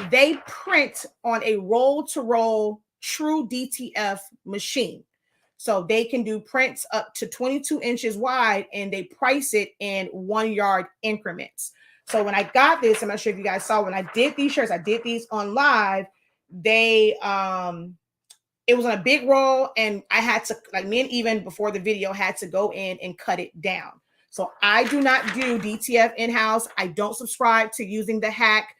They print on a roll-to-roll true DTF machine. So they can do prints up to 22 inches wide and they price it in 1 yard increments. So when I got this, I'm not sure if you guys saw when I did these shirts, I did these on live. They, it was on a big roll and I had to, like me and even before the video, had to go in and cut it down. So I do not do DTF in-house. I don't subscribe to using the hack.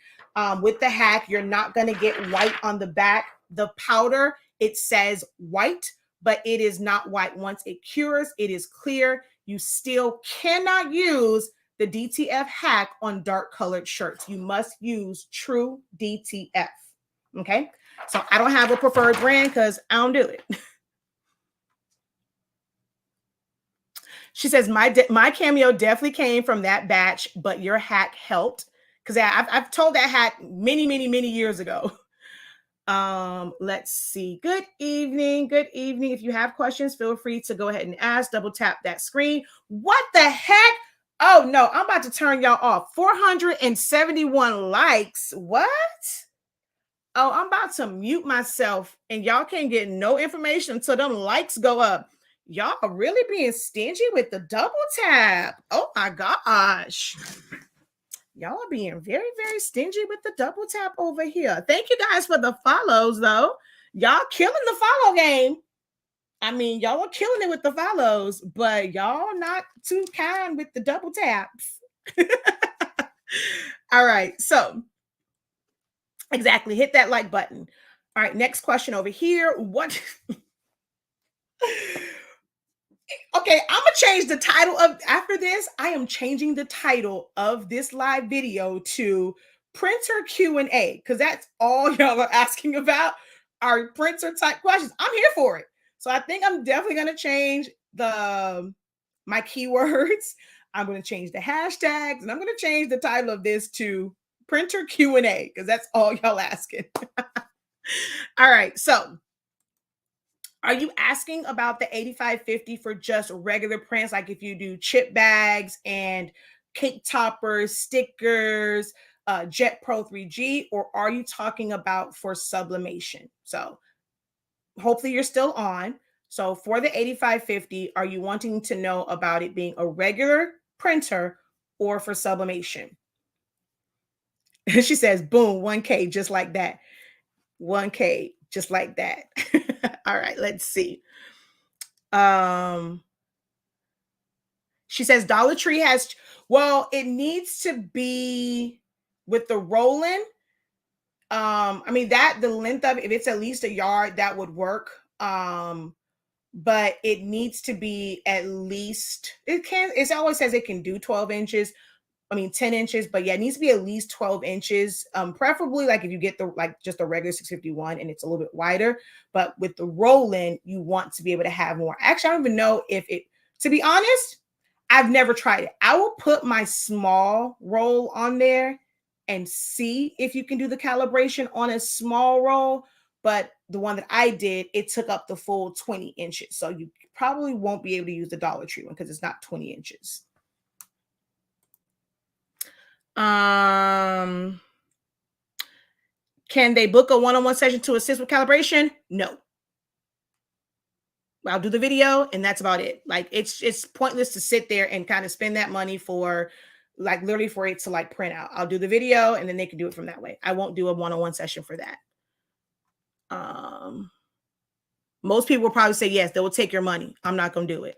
With the hack, you're not going to get white on the back. The powder, it says white, but it is not white. Once it cures, it is clear. You still cannot use the DTF hack on dark colored shirts. You must use true DTF. Okay. So I don't have a preferred brand because I don't do it. She says, my cameo definitely came from that batch, but your hack helped. Because I've told that hack many years ago. Let's see. Good evening. Good evening. If you have questions, feel free to go ahead and ask. Double tap that screen. What the heck? Oh, no. I'm about to turn y'all off. 471 likes. What? Oh, I'm about to mute myself and y'all can't get no information until them likes go up. Y'all are really being stingy with the double tap. Oh my gosh. Y'all are being very, stingy with the double tap over here. Thank you guys for the follows though. Y'all killing the follow game. I mean, y'all are killing it with the follows, but y'all not too kind with the double taps. All right. So exactly. Hit that like button. All right. Next question over here. What? Okay, I'm gonna change the title of after this. I am changing the title of this live video to printer Q&A because that's all y'all are asking about are printer type questions. I'm here for it. So I think I'm definitely gonna change my keywords. I'm gonna change the hashtags and I'm gonna change the title of this to printer Q&A, because that's all y'all asking. All right, so are you asking about the 8550 for just regular prints, like if you do chip bags and cake toppers, stickers, Jet Pro 3G, or are you talking about for sublimation? So hopefully you're still on. So for the 8550, are you wanting to know about it being a regular printer or for sublimation? She says, boom, 1K, just like that. 1K, just like that. All right, let's see. She says Dollar Tree has, well, it needs to be with the rolling. I mean, that the length of it, if it's at least a yard, that would work. But it needs to be at least, it always says it can do 12 inches. I mean, 10 inches, but yeah, it needs to be at least 12 inches. Preferably like if you get the, like just a regular 651 and it's a little bit wider, but with the roll-in, you want to be able to have more. Actually, I don't even know if it, to be honest, I've never tried it. I will put my small roll on there and see if you can do the calibration on a small roll. But the one that I did, it took up the full 20 inches. So you probably won't be able to use the Dollar Tree one because it's not 20 inches. Can they book a one-on-one session to assist with calibration? No. I'll do the video and that's about it. Like it's pointless to sit there and kind of spend that money for like literally for it to like print out. I'll do the video and then they can do it from that way. I won't do a one-on-one session for that. Most people will probably say yes, they will take your money. I'm not going to do it.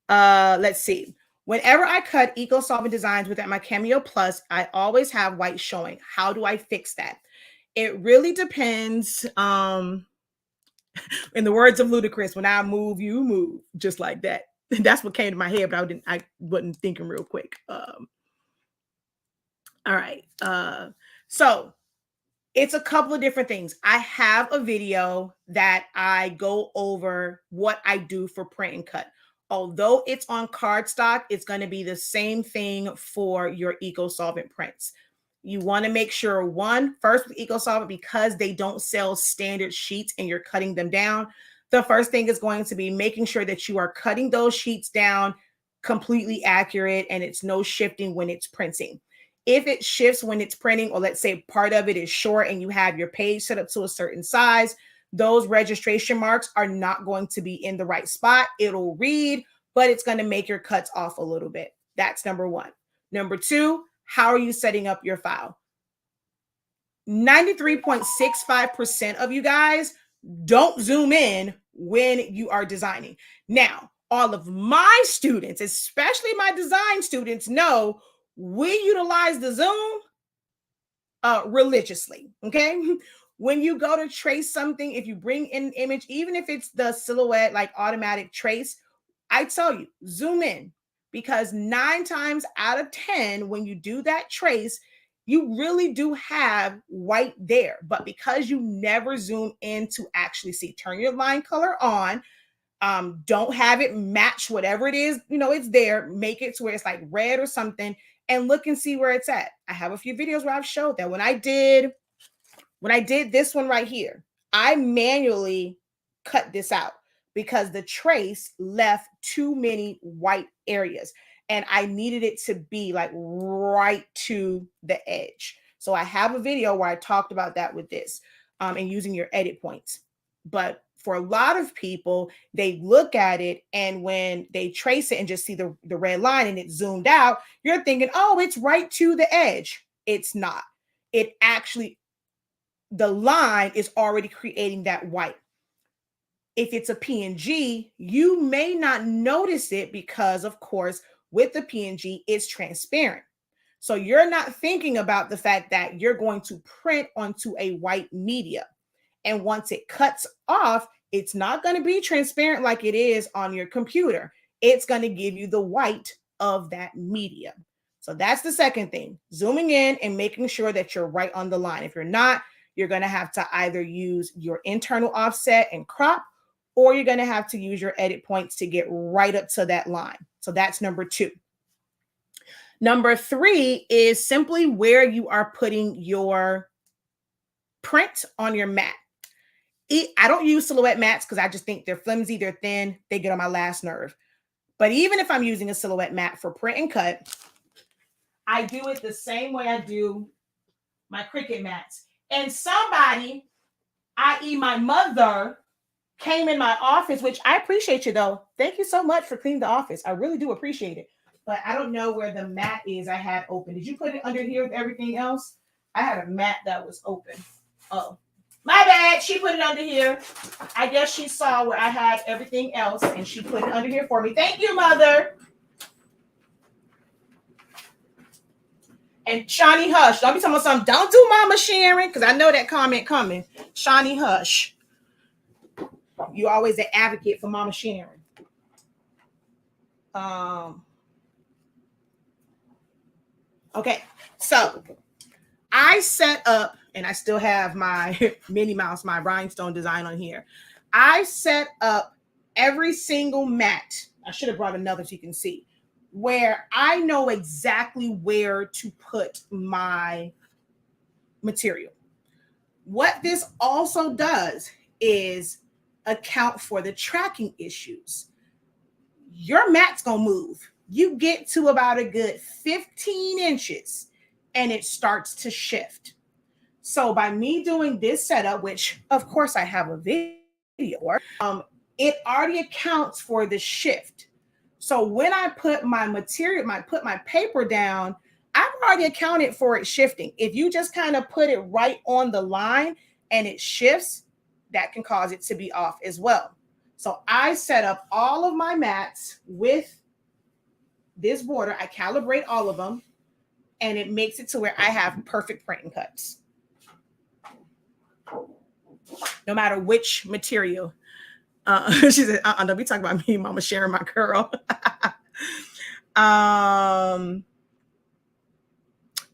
Let's see. Whenever I cut eco-solvent designs with my Cameo Plus, I always have white showing. How do I fix that? It really depends. In the words of Ludacris, when I move, you move, just like that. That's what came to my head, but I wasn't thinking real quick. All right. So it's a couple of different things. I have a video that I go over what I do for print and cut. Although it's on cardstock, it's going to be the same thing for your eco-solvent prints. You want to make sure, one, first with eco-solvent, because they don't sell standard sheets and you're cutting them down, the first thing is going to be making sure that you are cutting those sheets down completely accurate and it's no shifting when it's printing. If it shifts when it's printing, or let's say part of it is short and you have your page set up to a certain size, those registration marks are not going to be in the right spot. It'll read, but it's going to make your cuts off a little bit. That's number one. Number two, how are you setting up your file? 93.65% of you guys don't zoom in when you are designing. Now, all of my students, especially my design students, know we utilize the zoom religiously, okay? When you go to trace something, if you bring in an image, even if it's the silhouette, like automatic trace, I tell you, zoom in, because 9 times out of 10, when you do that trace, you really do have white there. But because you never zoom in to actually see, turn your line color on, don't have it match whatever it is, you know, it's there, make it to where it's like red or something, and look and see where it's at. I have a few videos where I've showed that. When I did this one right here, I manually cut this out because the trace left too many white areas and I needed it to be like right to the edge. So I have a video where I talked about that with this and using your edit points. But for a lot of people, they look at it and when they trace it and just see the red line and it's zoomed out, you're thinking, oh, it's right to the edge. It's not. It actually, the line is already creating that white. If it's a PNG, you may not notice it because, of course, with the PNG, it's transparent. So you're not thinking about the fact that you're going to print onto a white media. And once it cuts off, it's not going to be transparent like it is on your computer. It's going to give you the white of that media. So that's the second thing, zooming in and making sure that you're right on the line. If you're not, you're going to have to either use your internal offset and crop, or you're going to have to use your edit points to get right up to that line. So that's number two. Number 3 is simply where you are putting your print on your mat. I don't use silhouette mats because I just think they're flimsy, they're thin, they get on my last nerve. But even if I'm using a silhouette mat for print and cut, I do it the same way I do my Cricut mats. And somebody, i.e. my mother, came in my office, which I appreciate you though. Thank you so much for cleaning the office. I really do appreciate it. But I don't know where the mat is I had open. Did you put it under here with everything else? I had a mat that was open. Oh, my bad. She put it under here. I guess she saw where I had everything else and she put it under here for me. Thank you, Mother. And Shawnee Hush. Don't be talking about something. Don't do Mama Sharon, because I know that comment coming. Shawnee Hush. You always an advocate for Mama Sharon. Okay, so I set up, and I still have my Minnie Mouse, my rhinestone design on here. I set up every single mat. I should have brought another so you can see, where I know exactly where to put my material. What this also does is account for the tracking issues. Your mat's gonna move. You get to about a good 15 inches and it starts to shift. So by me doing this setup, which of course I have a video, it already accounts for the shift. So when I put my material, put my paper down, I've already accounted for it shifting. If you just kind of put it right on the line and it shifts, that can cause it to be off as well. So I set up all of my mats with this border. I calibrate all of them, and it makes it to where I have perfect print and cuts. No matter which material. She said, don't be talking about me, Mama Sharon, my girl.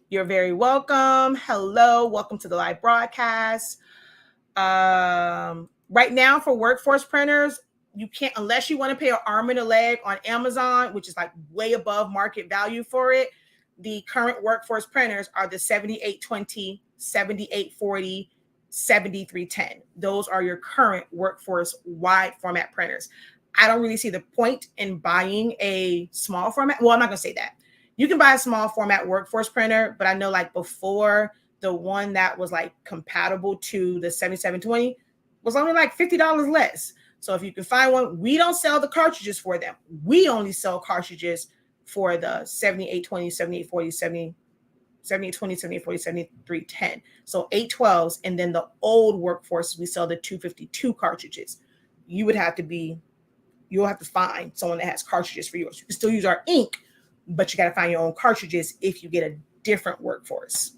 You're very welcome. Hello, welcome to the live broadcast. Right now for workforce printers, you can't, unless you want to pay an arm and a leg on Amazon, which is like way above market value for it. The current workforce printers are the 7820, 7840, 7310. Those are your current workforce wide format printers. I don't really see the point in buying a small format. Well, I'm not going to say that. You can buy a small format workforce printer, but I know like before, the one that was like compatible to the 7720 was only like $50 less. So if you can find one, we don't sell the cartridges for them. We only sell cartridges for the 7820, 7840, 7820, 7840, 7310. So 812s, and then the old workforce, we sell the 252 cartridges. You'll have to find someone that has cartridges for yours. You can still use our ink, but you got to find your own cartridges if you get a different workforce.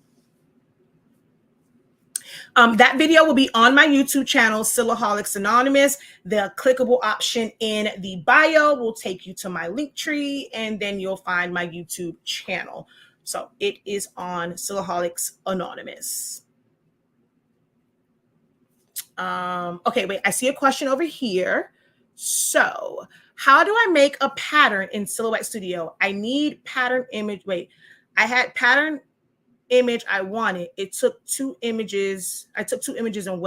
That video will be on my YouTube channel, Silaholics Anonymous. The clickable option in the bio will take you to my Linktree, and then you'll find my YouTube channel. So it is on Silaholics Anonymous. Okay, wait, I see a question over here. So how do I make a pattern in Silhouette Studio? I need pattern image. Wait, I had pattern image I wanted. It took 2 images. I took 2 images and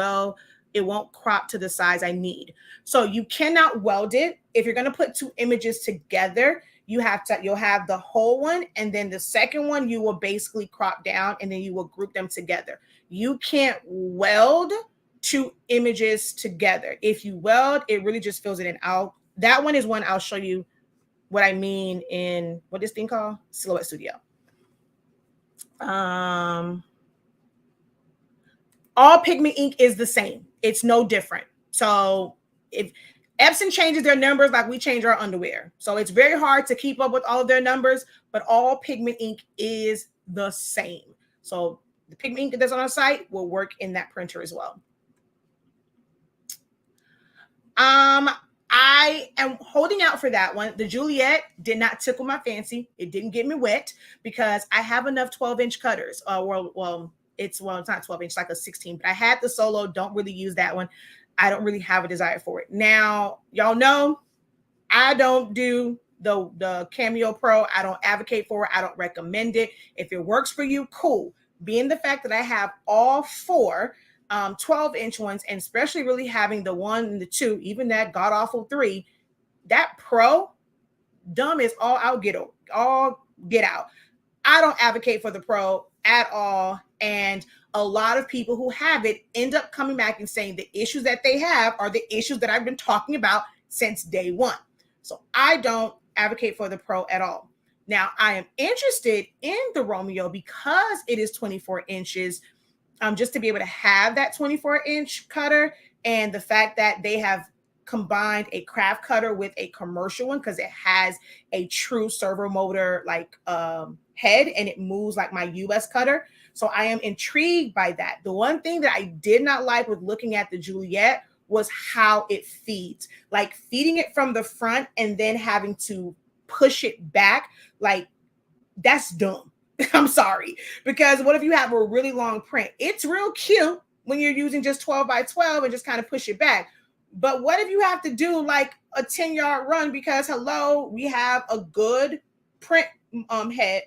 it won't crop to the size I need. So you cannot weld it. If you're going to put 2 images together, you'll have the whole one, and then the second one you will basically crop down, and then you will group them together. You can't weld 2 images together. If you weld, it really just fills it in. That one is one I'll show you what I mean in what this thing called Silhouette Studio. All pigment ink is the same. It's no different. So if Epson changes their numbers like we change our underwear, so it's very hard to keep up with all of their numbers, but all pigment ink is the same. So the pigment ink that's on our site will work in that printer as well. I am holding out for that one. The Juliet did not tickle my fancy. It didn't get me wet because I have enough 12-inch cutters. It's not 12-inch, it's like a 16. But I had the Solo. Don't really use that one. I don't really have a desire for it. Now, y'all know I don't do the Cameo Pro. I don't advocate for it. I don't recommend it. If it works for you, cool. Being the fact that I have all four 12-inch ones, and especially really having the 1 and the 2, even that god awful 3, that Pro, dumb is all get out. I don't advocate for the Pro at all. And a lot of people who have it end up coming back and saying the issues that they have are the issues that I've been talking about since day one. So I don't advocate for the Pro at all. Now, I am interested in the Romeo because it is 24 inches, just to be able to have that 24-inch cutter, and the fact that they have combined a craft cutter with a commercial one because it has a true servo motor like head, and it moves like my US cutter. So I am intrigued by that. The one thing that I did not like with looking at the Juliet was how it feeds, like feeding it from the front and then having to push it back. Like, that's dumb. I'm sorry. Because what if you have a really long print? It's real cute when you're using just 12 by 12 and just kind of push it back. But what if you have to do like a 10-yard run because, hello, we have a good print head,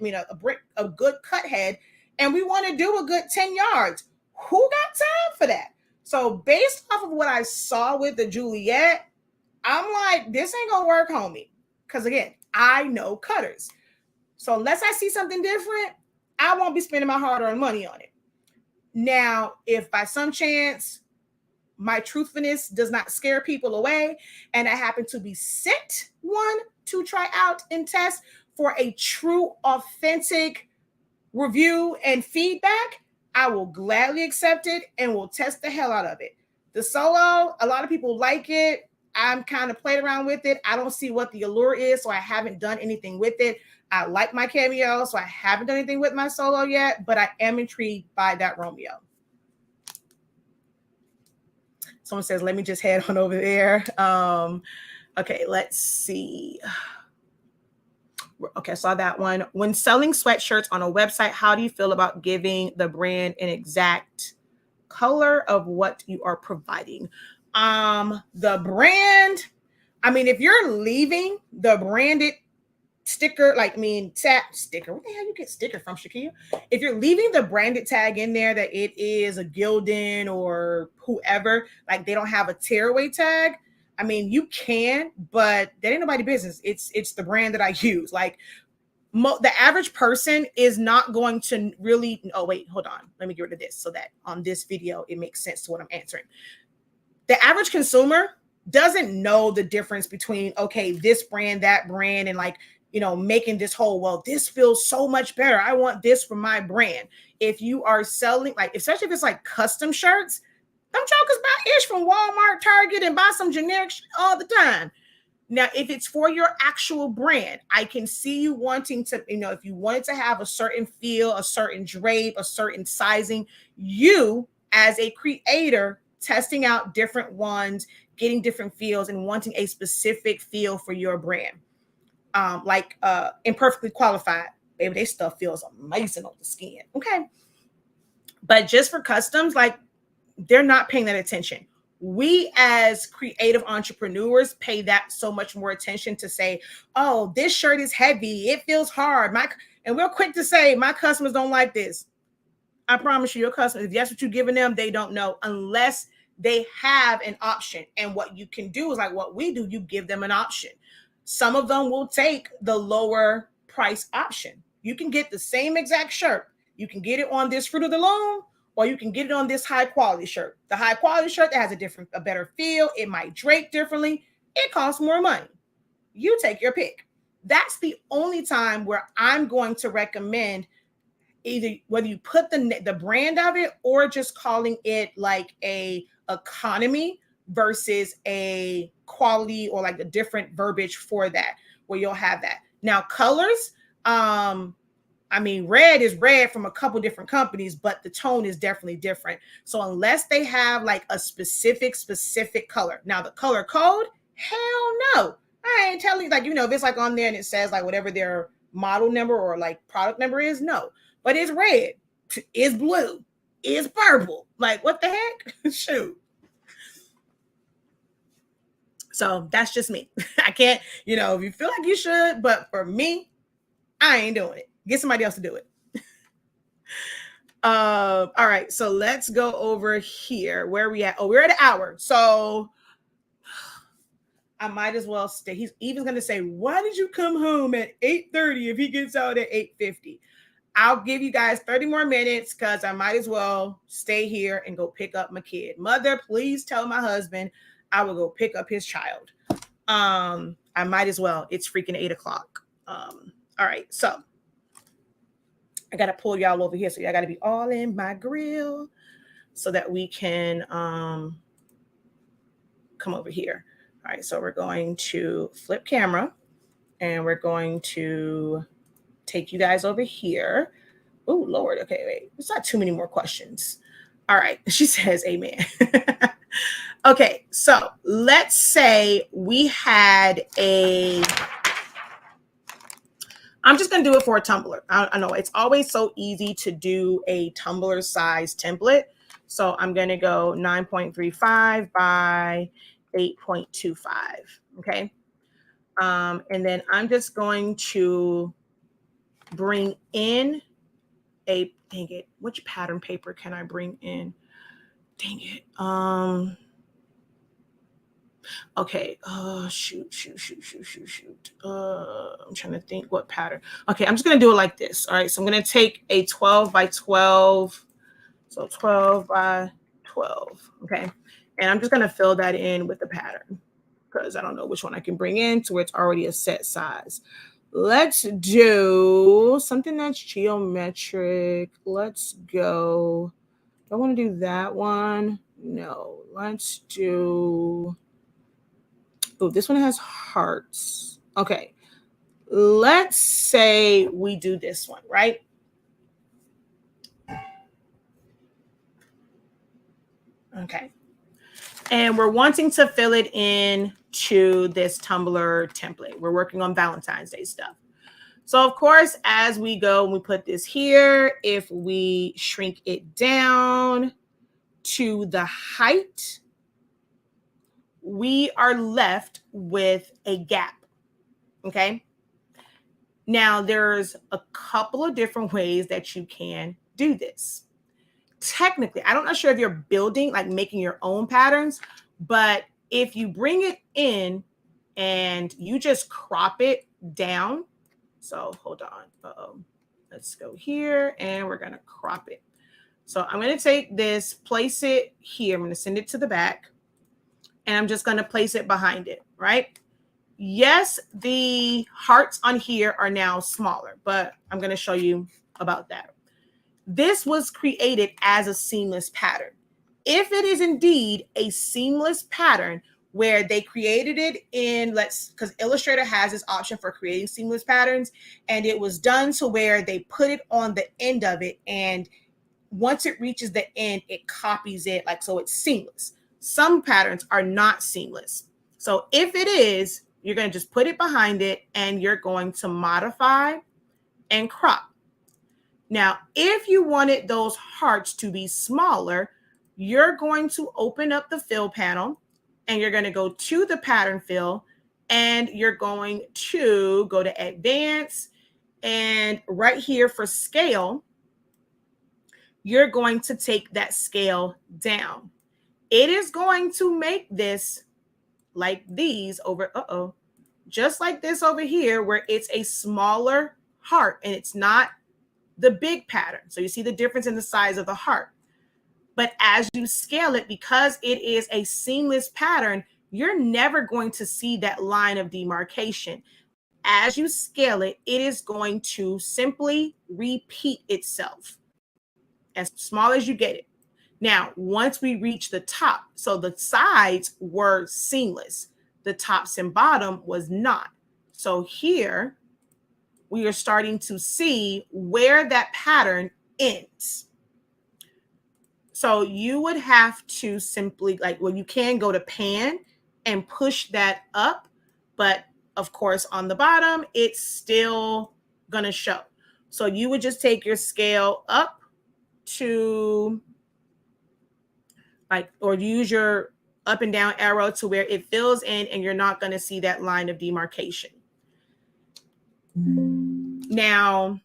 a good cut head, and we want to do a good 10 yards. Who got time for that? So based off of what I saw with the Juliet, I'm like, this ain't gonna work, homie. Because again, I know cutters. So unless I see something different, I won't be spending my hard-earned money on it. Now, if by some chance my truthfulness does not scare people away and I happen to be sent one to try out and test for a true, authentic review and feedback, I will gladly accept it and will test the hell out of it. The Solo, a lot of people like it. I'm kind of played around with it. I don't see what the allure is, so I haven't done anything with it. I like my Cameo, so I haven't done anything with my Solo yet, but I am intrigued by that Romeo. Someone says, let me just head on over there. Okay, let's see. Okay, I saw that one. When selling sweatshirts on a website, how do you feel about giving the brand an exact color of what you are providing? The brand, I mean, if you're leaving the branded sticker, tag sticker, what the hell you get sticker from, Shakia? If you're leaving the branded tag in there that it is a Gildan or whoever, like they don't have a tearaway tag, I mean, you can, but that ain't nobody's business. It's the brand that I use. Like the average person is not going to really, oh wait, hold on. Let me get rid of this so that on this video, it makes sense to what I'm answering. The average consumer doesn't know the difference between, okay, this brand, that brand, and like, making this whole, well, this feels so much better. I want this for my brand. If you are selling, like, especially if it's like custom shirts, them jokers buy ish from Walmart, Target, and buy some generic shit all the time. Now, if it's for your actual brand, I can see you wanting to, if you wanted to have a certain feel, a certain drape, a certain sizing, you as a creator testing out different ones, getting different feels, and wanting a specific feel for your brand. Imperfectly Qualified, baby, their stuff feels amazing on the skin. Okay. But just for customs, like, they're not paying that attention. We as creative entrepreneurs pay that so much more attention to say, oh, this shirt is heavy. It feels hard. And we're quick to say, my customers don't like this. I promise you, your customers, if that's what you're giving them, they don't know unless they have an option. And what you can do is like what we do, you give them an option. Some of them will take the lower price option. You can get the same exact shirt. You can get it on this Fruit of the Loom, or you can get it on this high quality shirt. The high quality shirt that has a better feel, it might drape differently. It costs more money. You take your pick. That's the only time where I'm going to recommend either whether you put the brand of it or just calling it like a economy versus a quality or like a different verbiage for that, where you'll have that. Now, colors, red is red from a couple different companies, but the tone is definitely different. So unless they have like a specific color. Now, the color code, hell no. I ain't telling you, like, if it's like on there and it says like whatever their model number or like product number is, no. But it's red, it's blue, it's purple. Like, what the heck? Shoot. So that's just me. I can't, if you feel like you should, but for me, I ain't doing it. Get somebody else to do it. All right, so let's go over here. Where are we at? Oh, we're at an hour. So I might as well stay. He's even going to say, why did you come home at 8:30 if he gets out at 8:50? I'll give you guys 30 more minutes because I might as well stay here and go pick up my kid. Mother, please tell my husband I will go pick up his child. I might as well. It's freaking 8 o'clock. All right, so I got to pull y'all over here. So y'all got to be all in my grill so that we can come over here. All right, so we're going to flip camera and we're going to take you guys over here. Oh, Lord. Okay, wait. There's not too many more questions. All right. She says, amen. Okay, so let's say we had I'm just going to do it for a tumbler. I know it's always so easy to do a tumbler size template. So I'm going to go 9.35 by 8.25. Okay. And then I'm just going to bring in dang it, which pattern paper can I bring in? Dang it. Okay. Shoot. I'm trying to think what pattern. Okay, I'm just gonna do it like this. All right. So I'm gonna take a 12 by 12. So 12 by 12. Okay. And I'm just gonna fill that in with the pattern because I don't know which one I can bring in to where it's already a set size. Let's do something that's geometric. Let's go. Do I want to do that one? No. Let's do. Oh, this one has hearts. Okay. Let's say we do this one, right? Okay. And we're wanting to fill it in to this tumbler template. We're working on Valentine's Day stuff. So of course, as we go and we put this here, if we shrink it down to the height, we are left with a gap. Okay. Now there's a couple of different ways that you can do this. Technically, I'm not sure if you're building, like making your own patterns, but if you bring it in and you just crop it down. So hold on. Let's go here and we're going to crop it. So I'm going to take this, place it here. I'm going to send it to the back and I'm just going to place it behind it, right? Yes, the hearts on here are now smaller, but I'm going to show you about that. This was created as a seamless pattern. If it is indeed a seamless pattern where they created it in, because Illustrator has this option for creating seamless patterns, and it was done to where they put it on the end of it, and once it reaches the end, it copies it, so it's seamless. Some patterns are not seamless. So if it is, you're going to just put it behind it, and you're going to modify and crop. Now, if you wanted those hearts to be smaller, you're going to open up the fill panel and you're going to go to the pattern fill and you're going to go to advanced, and right here for scale, you're going to take that scale down. It is going to make this like these over, just like this over here, where it's a smaller heart and it's not the big pattern. So you see the difference in the size of the heart. But as you scale it, because it is a seamless pattern, you're never going to see that line of demarcation. As you scale it, it is going to simply repeat itself as small as you get it. Now, once we reach the top, so the sides were seamless, the tops and bottom was not. So here, we are starting to see where that pattern ends. So you would have to simply, you can go to pan and push that up, but of course on the bottom, it's still gonna show. So you would just take your scale up to or use your up and down arrow to where it fills in and you're not going to see that line of demarcation. Now,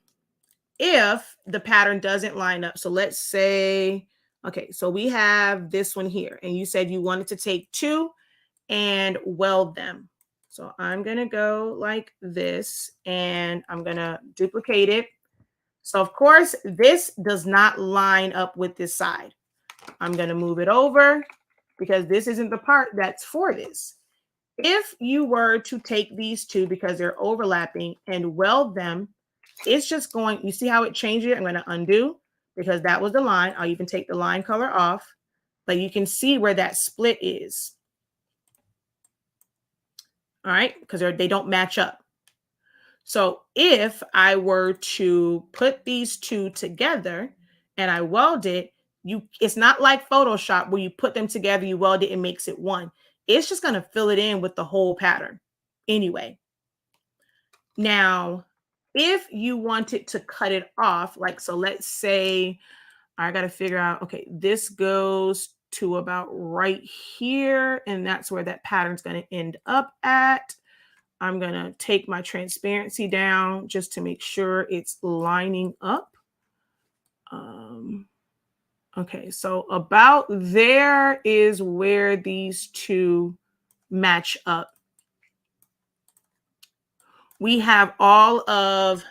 if the pattern doesn't line up, so let's say, okay, so we have this one here, and you said you wanted to take 2 and weld them. So I'm going to go like this, and I'm going to duplicate it. So of course, this does not line up with this side. I'm going to move it over because this isn't the part that's for this. If you were to take these 2 because they're overlapping and weld them, it's just going, you see how it changed it? I'm going to undo because that was the line. I'll even take the line color off, but you can see where that split is. All right, because they don't match up. So if I were to put these 2 together and I weld it, it's not like Photoshop where you put them together, you weld it, and makes it one. It's just going to fill it in with the whole pattern anyway. Now, if you wanted to cut it off, like, so let's say I got to figure out, okay, this goes to about right here, and that's where that pattern's going to end up at. I'm going to take my transparency down just to make sure it's lining up. Okay, so about there is where these 2 match up. We have all of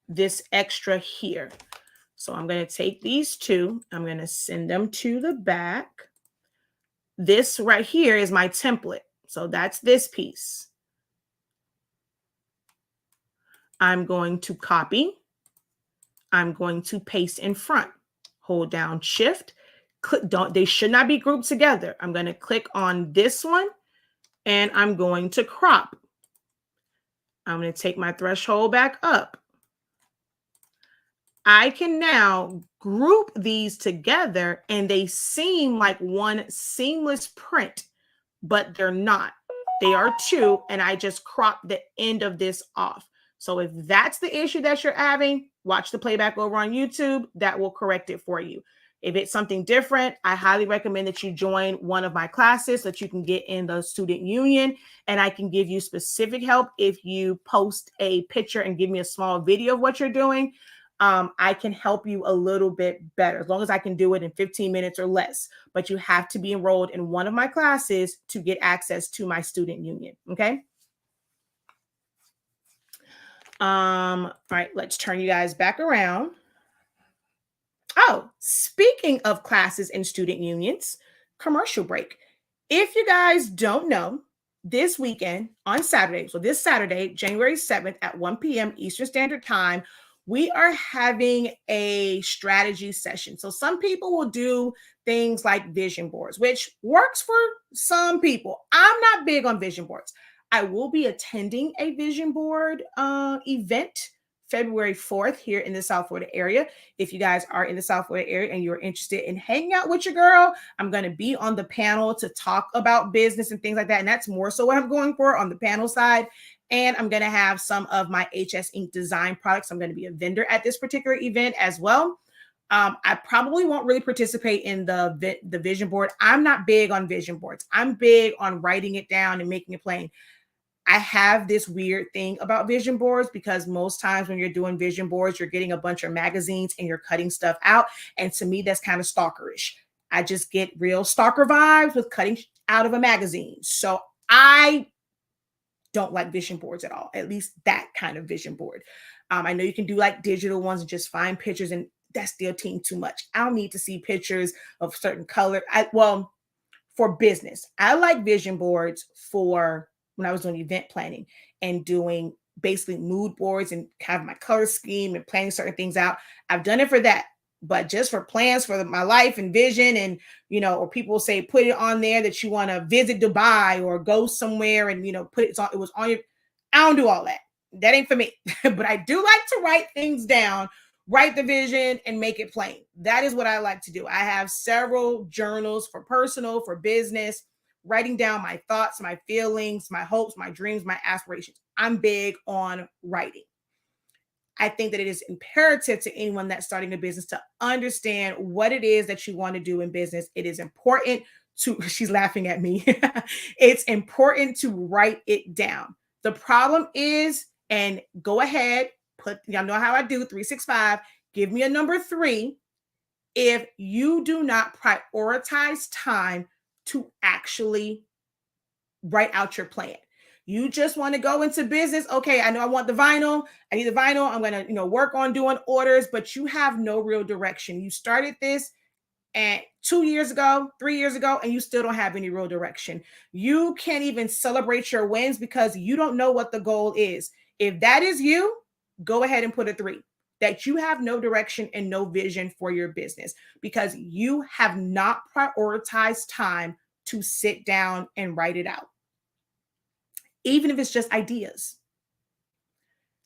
this extra here. So I'm going to take these 2. I'm going to send them to the back. This right here is my template. So that's this piece. I'm going to copy. I'm going to paste in front. Hold down Shift. Click, they should not be grouped together. I'm going to click on this one and I'm going to crop. I'm going to take my threshold back up. I can now group these together and they seem like one seamless print, but they're not. They are 2, and I just crop the end of this off. So if that's the issue that you're having, watch the playback over on YouTube. That will correct it for you. If it's something different, I highly recommend that you join one of my classes so that you can get in the student union, and I can give you specific help. If you post a picture and give me a small video of what you're doing, I can help you a little bit better, as long as I can do it in 15 minutes or less. But you have to be enrolled in one of my classes to get access to my student union. Okay. All right, let's turn you guys back around. Oh, speaking of classes and student unions, commercial break. If you guys don't know, this weekend on Saturday, so this Saturday, January 7th at 1 p.m. Eastern Standard Time, we are having a strategy session. So some people will do things like vision boards, which works for some people. I'm not big on vision boards. I will be attending a vision board event February 4th here in the South Florida area. If you guys are in the South Florida area and you're interested in hanging out with your girl, I'm going to be on the panel to talk about business and things like that. And that's more so what I'm going for on the panel side. And I'm going to have some of my HS Ink design products. I'm going to be a vendor at this particular event as well. I probably won't really participate in the vision board. I'm not big on vision boards. I'm big on writing it down and making it plain. I have this weird thing about vision boards because most times when you're doing vision boards, you're getting a bunch of magazines and you're cutting stuff out. And to me, that's kind of stalkerish. I just get real stalker vibes with cutting out of a magazine. So I don't like vision boards at all, at least that kind of vision board. I know you can do like digital ones and just find pictures, and that's still team too much. I don't need to see pictures of certain color. For business, I like vision boards for when I was doing event planning and doing basically mood boards and kind of my color scheme and planning certain things out. I've done it for that, but just for plans for my life and vision, and, or people say, put it on there that you want to visit Dubai or go somewhere and, put it on, it was on your, I don't do all that. That ain't for me, but I do like to write things down, write the vision and make it plain. That is what I like to do. I have several journals for personal, for business, writing down my thoughts, my feelings, my hopes, my dreams, my aspirations. I'm big on writing. I think that it is imperative to anyone that's starting a business to understand what it is that you want to do in business. It is important she's laughing at me. It's important to write it down. The problem is, and go ahead, y'all know how I do 365, give me a number 3. If you do not prioritize time to actually write out your plan. You just want to go into business. Okay, I know I want the vinyl. I need the vinyl. I'm going to, work on doing orders, but you have no real direction. You started this and 2 years ago, 3 years ago, and you still don't have any real direction. You can't even celebrate your wins because you don't know what the goal is. If that is you, go ahead and put a 3. That you have no direction and no vision for your business because you have not prioritized time to sit down and write it out, even if it's just ideas.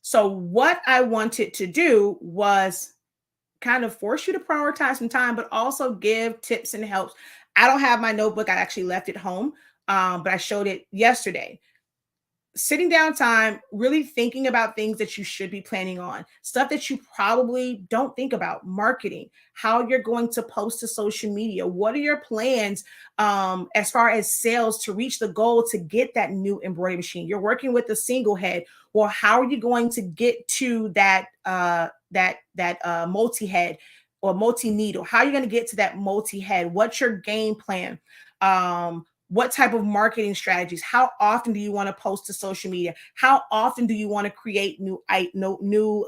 So what I wanted to do was kind of force you to prioritize some time, but also give tips and helps. I don't have my notebook. I actually left it home, but I showed it yesterday. Sitting down time, really thinking about things that you should be planning on, stuff that you probably don't think about, marketing, how you're going to post to social media. What are your plans as far as sales to reach the goal to get that new embroidery machine? You're working with a single head. Well, how are you going to get to that multi-head or multi-needle? How are you going to get to that multi-head? What's your game plan? What type of marketing strategies? How often do you want to post to social media? How often do you want to create new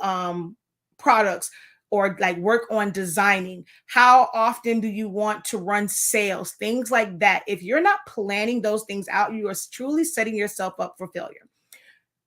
products or like work on designing? How often do you want to run sales? Things like that. If you're not planning those things out, you are truly setting yourself up for failure.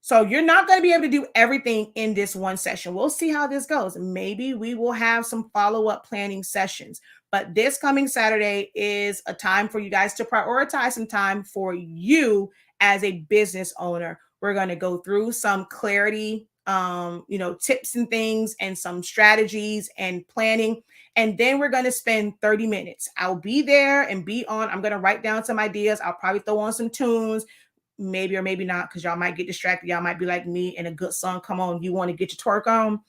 So you're not going to be able to do everything in this one session. We'll see how this goes. Maybe we will have some follow-up planning sessions. But this coming Saturday is a time for you guys to prioritize some time for you as a business owner. We're going to go through some clarity, tips and things and some strategies and planning. And then we're going to spend 30 minutes. I'll be there and be on. I'm going to write down some ideas. I'll probably throw on some tunes. Maybe or maybe not, because y'all might get distracted. Y'all might be like me and a good song come on. You want to get your twerk on.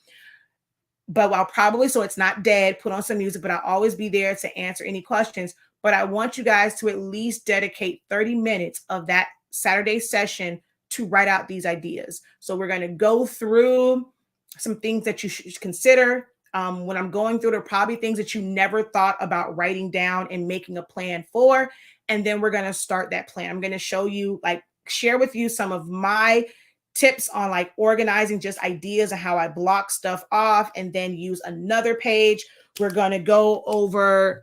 But I'll probably, so it's not dead, put on some music, but I'll always be there to answer any questions. But I want you guys to at least dedicate 30 minutes of that Saturday session to write out these ideas. So we're going to go through some things that you should consider. When I'm going through, there are probably things that you never thought about writing down and making a plan for. And then we're going to start that plan. I'm going to show you, share with you some of my tips on organizing just ideas and how I block stuff off, and then use another page. We're going to go over,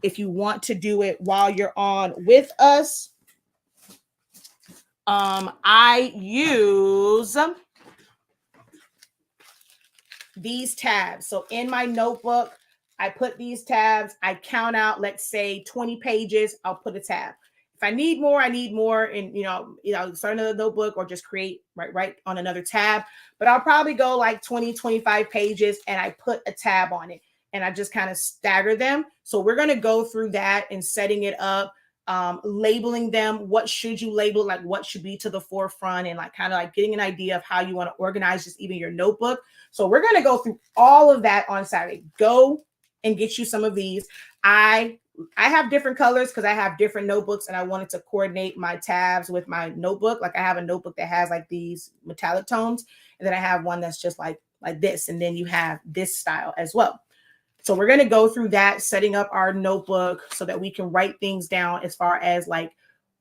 if you want to do it while you're on with us, I use these tabs. So in my notebook, I put these tabs. I count out, let's say 20 pages. I'll put a tab. If I need more, I need more, and start another notebook or just create right on another tab. But I'll probably go 20, 25 pages, and I put a tab on it, and I just kind of stagger them. So we're going to go through that and setting it up, labeling them. What should you label? What should be to the forefront, and getting an idea of how you want to organize just even your notebook. So we're going to go through all of that on Saturday. Go and get you some of these. I have different colors because I have different notebooks, and I wanted to coordinate my tabs with my notebook. I have a notebook that has these metallic tones, and then I have one that's just like this, and then you have this style as well. So we're going to go through that, setting up our notebook so that we can write things down as far as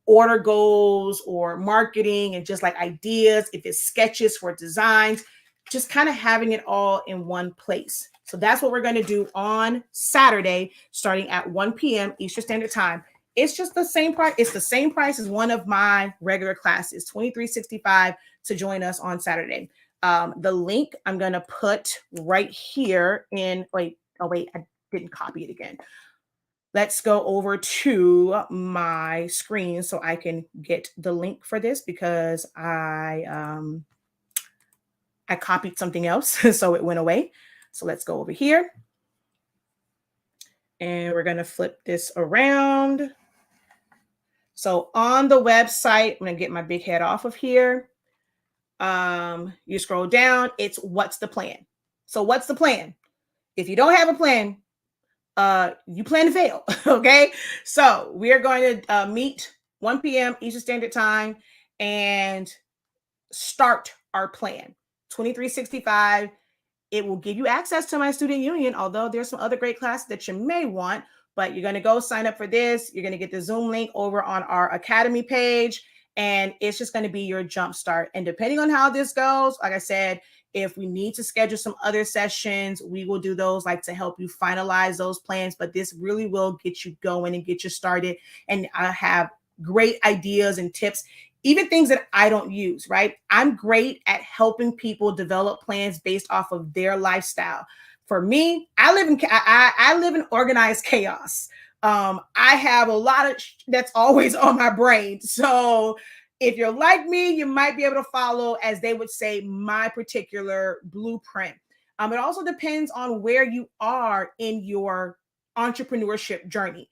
order goals or marketing and just ideas, if it's sketches for designs, just kind of having it all in one place. So that's what we're going to do on Saturday, starting at 1 p.m. Eastern Standard Time. It's just the same price. It's the same price as one of my regular classes, $23.65 to join us on Saturday. The link I'm going to put right here in, I didn't copy it again. Let's go over to my screen so I can get the link for this, because I copied something else, so it went away. So let's go over here, and we're going to flip this around. So on the website, I'm going to get my big head off of here. You scroll down, it's what's the plan? So what's the plan? If you don't have a plan, you plan to fail. Okay. So we are going to meet 1 p.m. Eastern Standard Time and start our plan. 2365. It will give you access to my student union, although there's some other great classes that you may want, but you're going to go sign up for this. You're going to get the Zoom link over on our Academy page, and it's just going to be your jump start. And depending on how this goes, like I said, if we need to schedule some other sessions, we will do those, like to help you finalize those plans. But this really will get you going and get you started. And I have great ideas and tips, even things that I don't use, right? I'm great at helping people develop plans based off of their lifestyle. For me, I live in organized chaos. I have a lot of that's always on my brain. So if you're like me, you might be able to follow, as they would say, my particular blueprint. It also depends on where you are in your entrepreneurship journey.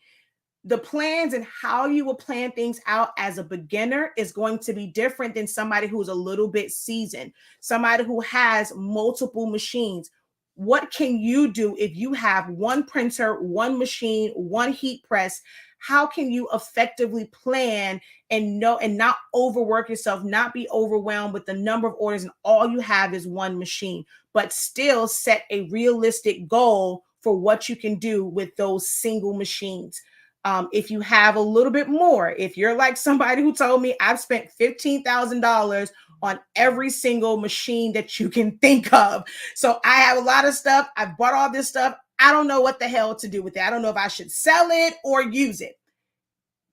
The plans and how you will plan things out as a beginner is going to be different than somebody who's a little bit seasoned, somebody who has multiple machines. What can you do if you have one printer, one machine, one heat press? How can you effectively plan and know and not overwork yourself, not be overwhelmed with the number of orders and all you have is one machine, but still set a realistic goal for what you can do with those single machines? If you have a little bit more, if you're like somebody who told me I've spent $15,000 on every single machine that you can think of. So I have a lot of stuff. I've bought all this stuff. I don't know what the hell to do with it. I don't know if I should sell it or use it.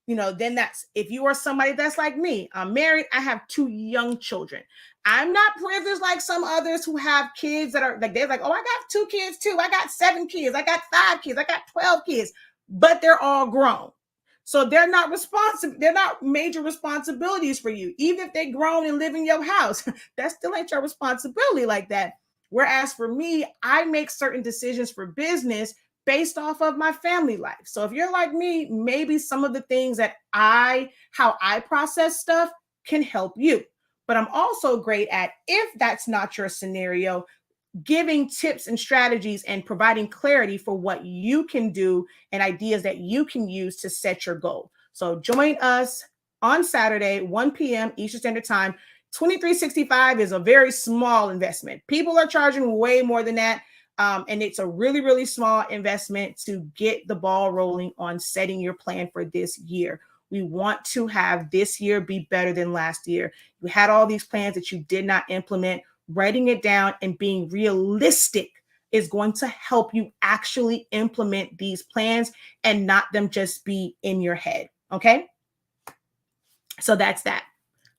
Then that's, if you are somebody that's like me, I'm married, I have 2 young children. I'm not privileged like some others who have kids that are like, they're like, oh, I got 2 kids too. I got 7 kids. I got 5 kids. I got 12 kids, but they're all grown. So they're not responsible. They're not major responsibilities for you. Even if they grown and live in your house, that still ain't your responsibility like that. Whereas for me, I make certain decisions for business based off of my family life. So if you're like me, maybe some of the things that how I process stuff can help you. But I'm also great at, if that's not your scenario, giving tips and strategies and providing clarity for what you can do and ideas that you can use to set your goal. So join us on Saturday, 1 p.m. Eastern Standard Time. 2365 is a very small investment. People are charging way more than that. And it's a really, really small investment to get the ball rolling on setting your plan for this year. We want to have this year be better than last year. You had all these plans that you did not implement. Writing it down and being realistic is going to help you actually implement these plans and not them just be in your head. Okay. So that's that.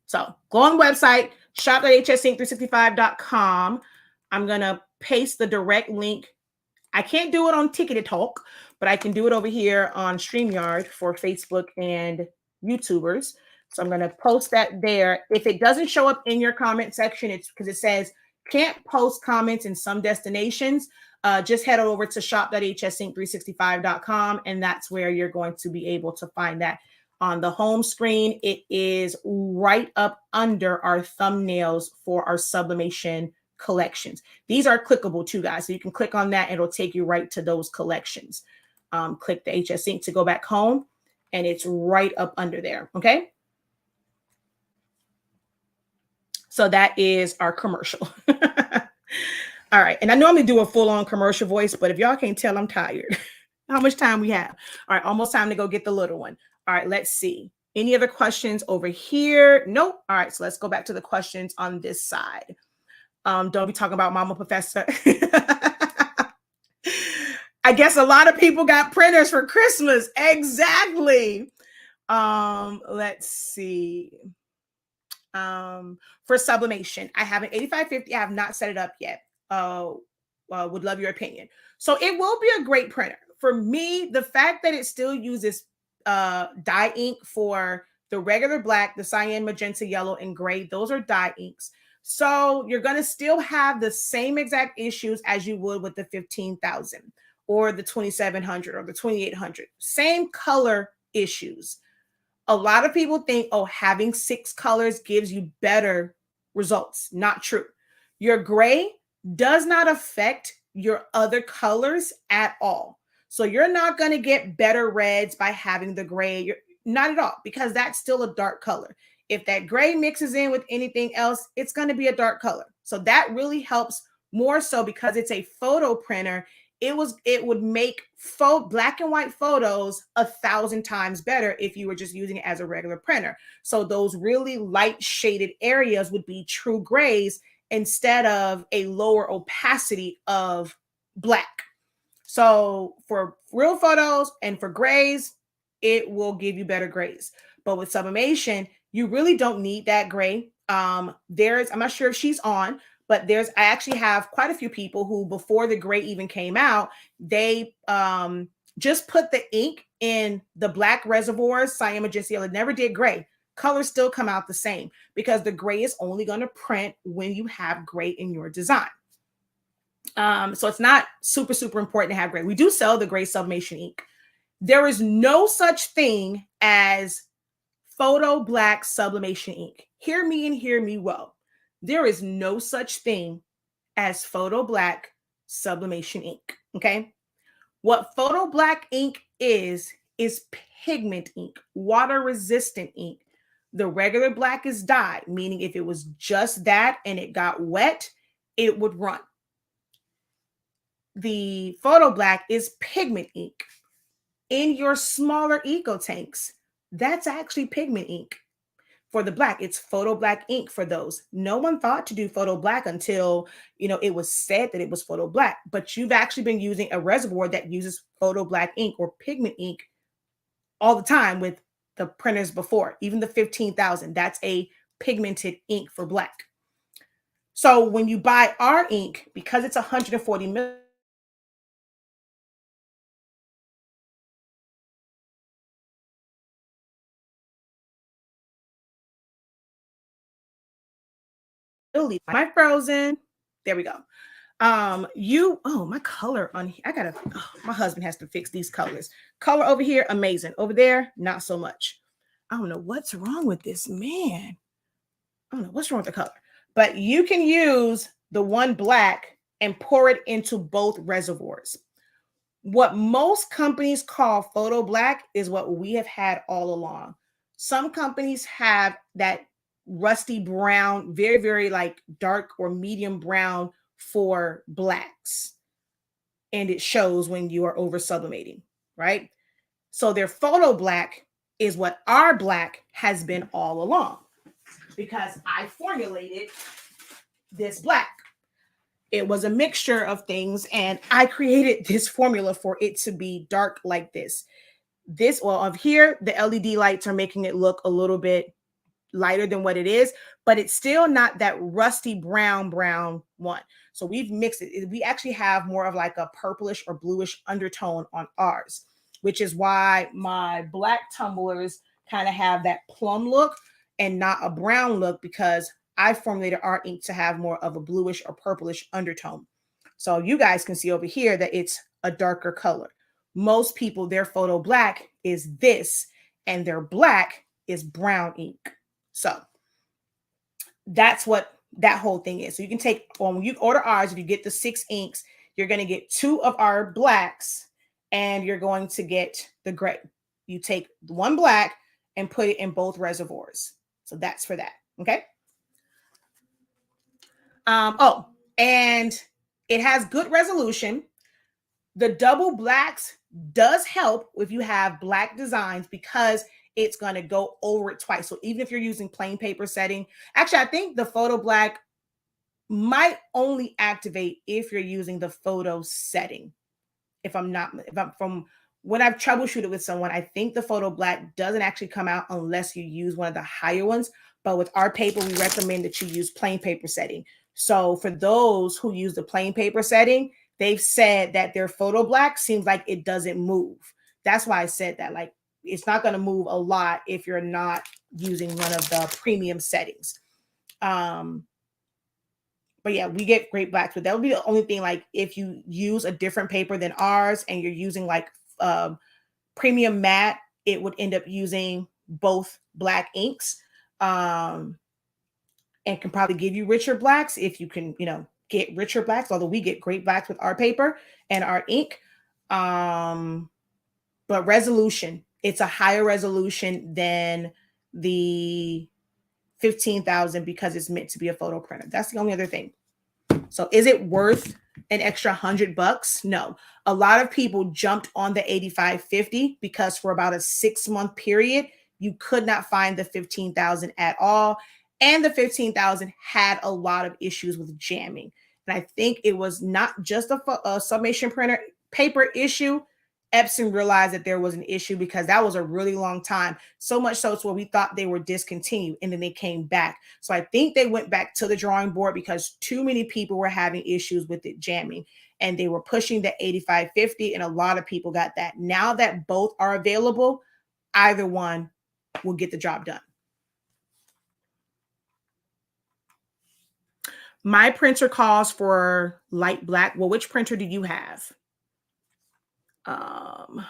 So go on the website, shop.hsink365.com. I'm going to paste the direct link. I can't do it on Ticketed Talk, but I can do it over here on StreamYard for Facebook and YouTubers. So I'm going to post that there. If it doesn't show up in your comment section, it's because it says can't post comments in some destinations. Just head over to shop.hsink365.com, and that's where you're going to be able to find that. On the home screen, it is right up under our thumbnails for our sublimation collections. These are clickable too, guys. So you can click on that and it'll take you right to those collections. Click the HS Ink to go back home, and it's right up under there. Okay. So that is our commercial. All right. And I normally do a full-on commercial voice, but if y'all can't tell, I'm tired. How much time we have? All right. Almost time to go get the little one. All right. Let's see. Any other questions over here? Nope. All right. So let's go back to the questions on this side. Don't be talking about Mama Professor. I guess a lot of people got printers for Christmas. Exactly. Let's see. For sublimation, I have an 8550. I have not set it up yet. Would love your opinion. So it will be a great printer. For me, the fact that it still uses dye ink for the regular black, the cyan, magenta, yellow, and gray, those are dye inks. So you're going to still have the same exact issues as you would with the 15,000 or the 2,700 or the 2,800. Same color issues. A lot of people think, oh, having 6 colors gives you better results. Not true. Your gray does not affect your other colors at all. So you're not going to get better reds by having the gray. You're not at all, because that's still a dark color. If that gray mixes in with anything else, it's going to be a dark color. So that really helps more so because it's a photo printer. It would make black and white photos 1,000 times better if you were just using it as a regular printer. So those really light shaded areas would be true grays instead of a lower opacity of black. So for real photos and for grays, it will give you better grays. But with sublimation, you really don't need that gray. I'm not sure if she's on, but I actually have quite a few people who, before the gray even came out, they just put the ink in the black reservoirs, cyanogen yellow, never did gray. Colors still come out the same because the gray is only going to print when you have gray in your design. So it's not super, super important to have gray. We do sell the gray sublimation ink. There is no such thing as photo black sublimation ink. Hear me and hear me well. There is no such thing as photo black sublimation ink. Okay. What photo black ink is pigment ink, water resistant ink. The regular black is dyed, meaning if it was just that and it got wet, it would run. The photo black is pigment ink. In your smaller eco tanks, that's actually pigment ink. For the black, it's photo black ink for those. No one thought to do photo black until, it was said that it was photo black, but you've actually been using a reservoir that uses photo black ink or pigment ink all the time with the printers before, even the 15,000, that's a pigmented ink for black. So when you buy our ink, because it's 140 milliliters, am I frozen? There we go. My color on here, my husband has to fix these colors. Color over here, amazing. Over there, not so much. I don't know what's wrong with this, man. I don't know what's wrong with the color, but you can use the one black and pour it into both reservoirs. What most companies call photo black is what we have had all along. Some companies have that rusty brown, very, very like dark or medium brown for blacks. And it shows when you are over sublimating, right? So their photo black is what our black has been all along, because I formulated this black. It was a mixture of things, and I created this formula for it to be dark like this. Of here, the LED lights are making it look a little bit lighter than what it is, but it's still not that rusty brown one. So we've mixed it. We actually have more of like a purplish or bluish undertone on ours, which is why my black tumblers kind of have that plum look and not a brown look, because I formulated our ink to have more of a bluish or purplish undertone. So you guys can see over here that it's a darker color. Most people, their photo black is this, and their black is brown ink. So that's what that whole thing is. So you can take, when you order ours, if you get the 6 inks, you're going to get 2 of our blacks and you're going to get the gray. You take one black and put it in both reservoirs. So that's for that. Okay. And it has good resolution. The double blacks does help if you have black designs, because it's going to go over it twice. So even if you're using plain paper setting, actually, I think the photo black might only activate if you're using the photo setting. If I'm from when I've troubleshooted with someone, I think the photo black doesn't actually come out unless you use one of the higher ones. But with our paper, we recommend that you use plain paper setting. So for those who use the plain paper setting, they've said that their photo black seems like it doesn't move. That's why I said that. Like, it's not going to move a lot if you're not using one of the premium settings. But yeah, we get great blacks, but that would be the only thing. Like, if you use a different paper than ours and you're using like premium matte, it would end up using both black inks, and can probably give you richer blacks if you can, get richer blacks, although we get great blacks with our paper and our ink. But resolution, it's a higher resolution than the 15,000 because it's meant to be a photo printer. That's the only other thing. So is it worth an extra $100? No. A lot of people jumped on the 8550 because for about a 6-month period, you could not find the 15,000 at all. And the 15,000 had a lot of issues with jamming. And I think it was not just a Sublimation printer paper issue. Epson realized that there was an issue because that was a really long time. So much so it's where we thought they were discontinued and then they came back. So I think they went back to the drawing board because too many people were having issues with it jamming and they were pushing the 8550 and a lot of people got that. Now that both are available, either one will get the job done. My printer calls for light black. Well, which printer do you have? I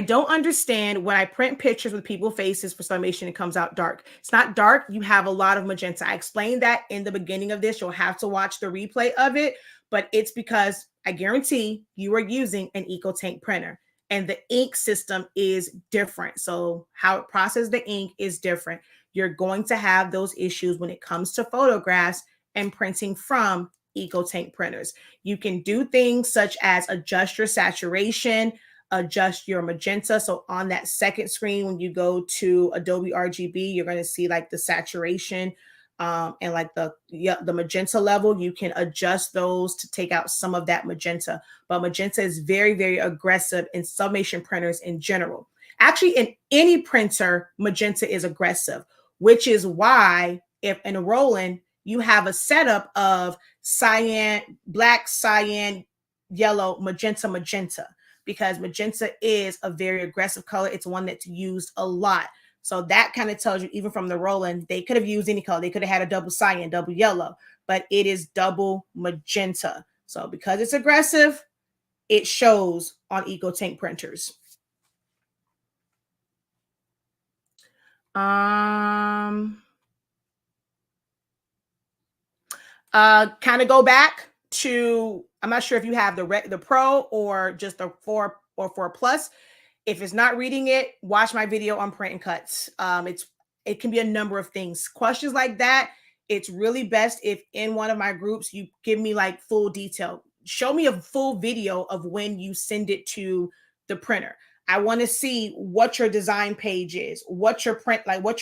don't understand when I print pictures with people faces for Sublimation, it comes out dark. It's not dark. You have a lot of magenta. I explained that in the beginning of this. You'll have to watch the replay of it, but it's because I guarantee you are using an EcoTank printer and the ink system is different. So how it processes the ink is different. You're going to have those issues when it comes to photographs and printing from EcoTank printers. You can do things such as adjust your saturation, adjust your magenta. So on that second screen, when you go to Adobe RGB, you're going to see like the saturation and like the magenta level. You can adjust those to take out some of that magenta. But magenta is very, very aggressive in Sublimation printers in general. Actually, in any printer, magenta is aggressive, which is why if in a Roland, you have a setup of cyan, black, cyan, yellow, magenta, magenta, because magenta is a very aggressive color. It's one that's used a lot. So that kind of tells you, even from the Roland, they could have used any color. They could have had a double cyan, double yellow, but it is double magenta. So because it's aggressive, it shows on EcoTank printers. Kind of go back to, I'm not sure if you have the Pro or just the 4 or 4 Plus. If it's not reading it, watch my video on print and cuts. It can be a number of things. Questions like that, it's really best if in one of my groups you give me like full detail. Show me a full video of when you send it to the printer. I want to see what your design page is, what your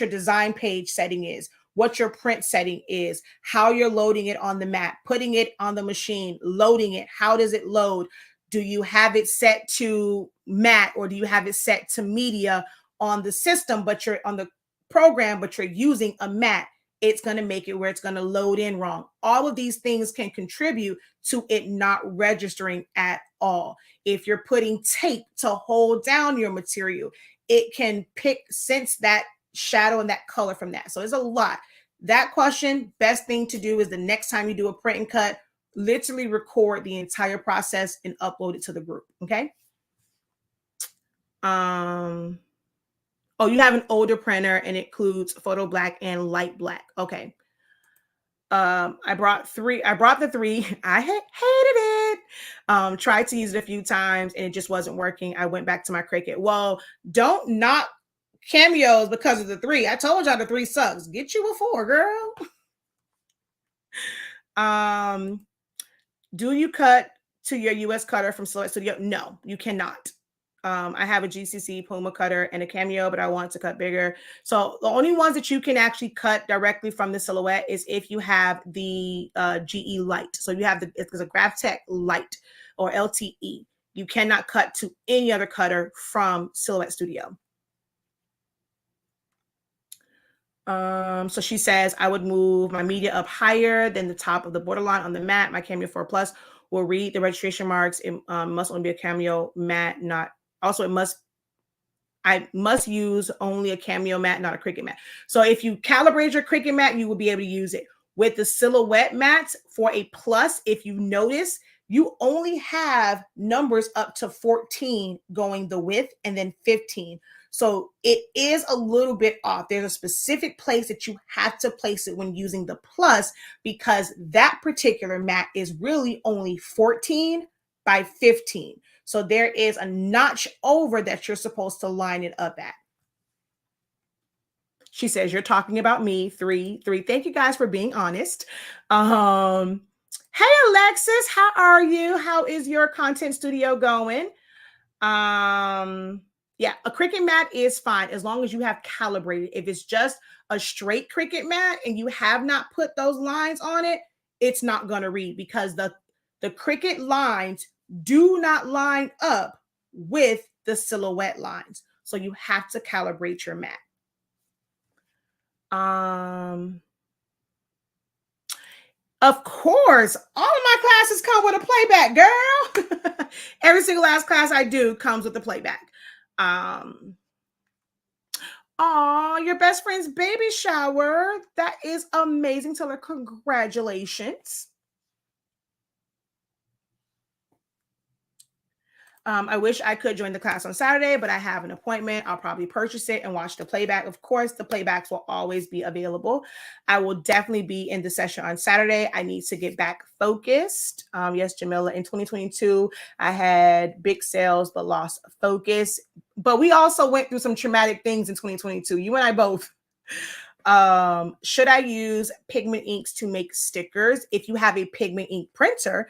design page setting is, what your print setting is, how you're loading it on the mat, putting it on the machine, loading it. How does it load? Do you have it set to matte or do you have it set to media on the system, but you're on the program, but you're using a matte? It's going to make it where it's going to load in wrong. All of these things can contribute to it not registering at all. If you're putting tape to hold down your material, it can sense that shadow and that color from that. So there's a lot. That question, best thing to do is the next time you do a print and cut, literally record the entire process and upload it to the group. Okay. Oh, you have an older printer and it includes photo black and light black. Okay. I brought the 3. I hated it. Tried to use it a few times and it just wasn't working. I went back to my Cricut. Well, don't knock Cameos because of the 3. I told y'all the 3 sucks. Get you a 4, girl. Do you cut to your US cutter from Silhouette Studio? No, you cannot. I have a GCC Puma cutter and a Cameo, but I want to cut bigger. So the only ones that you can actually cut directly from the Silhouette is if you have the GE Lite. So you have it's a GraphTech Lite or LTE. You cannot cut to any other cutter from Silhouette Studio. So she says, I would move my media up higher than the top of the borderline on the mat. My Cameo 4 Plus will read the registration marks. It must only be a Cameo mat, not also I must use only a Cameo mat, not a Cricut mat. So if you calibrate your Cricut mat, you will be able to use it. With the Silhouette mats for a Plus, if you notice, you only have numbers up to 14 going the width and then 15. So it is a little bit off. There's a specific place that you have to place it when using the plus, because that particular mat is really only 14 by 15. So there is a notch over that you're supposed to line it up at. She says, you're talking about me. 3. Thank you guys for being honest. Hey, Alexis, how are you? How is your content studio going? Yeah, a Cricut mat is fine as long as you have calibrated. If it's just a straight Cricut mat and you have not put those lines on it, it's not going to read, because the Cricut lines do not line up with the silhouette lines. So you have to calibrate your mat. Of course, all of my classes come with a playback, girl. Every single last class I do comes with a playback. Your best friend's baby shower. That is amazing. Tell her congratulations. I wish I could join the class on Saturday, but I have an appointment. I'll probably purchase it and watch the playback. Of course, the playbacks will always be available. I will definitely be in the session on Saturday. I need to get back focused. Yes, Jamila, in 2022, I had big sales, but lost focus. But we also went through some traumatic things in 2022. You and I both. Should I use pigment inks to make stickers? If you have a pigment ink printer,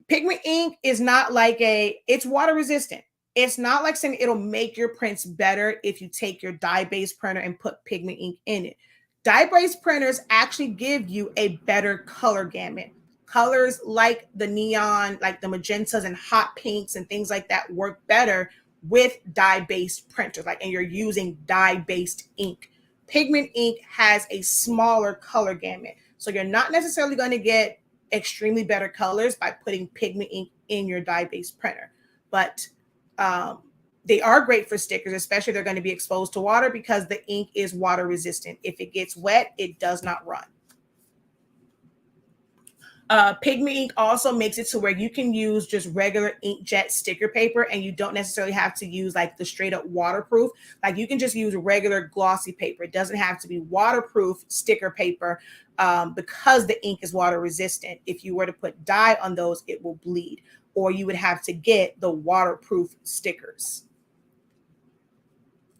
pigment ink is not like it's water resistant. It's not like saying it'll make your prints better if you take your dye-based printer and put pigment ink in it. Dye-based printers actually give you a better color gamut. Colors like the neon, like the magentas and hot pinks and things like that work better with dye-based printers, and you're using dye-based ink. Pigment ink has a smaller color gamut. So you're not necessarily going to get extremely better colors by putting pigment ink in your dye-based printer. But they are great for stickers, especially if they're going to be exposed to water, because the ink is water resistant. If it gets wet, it does not run. Pigment ink also makes it to where you can use just regular inkjet sticker paper, and you don't necessarily have to use the straight up waterproof. You can just use regular glossy paper. It doesn't have to be waterproof sticker paper, because the ink is water resistant. If you were to put dye on those, it will bleed, or you would have to get the waterproof stickers.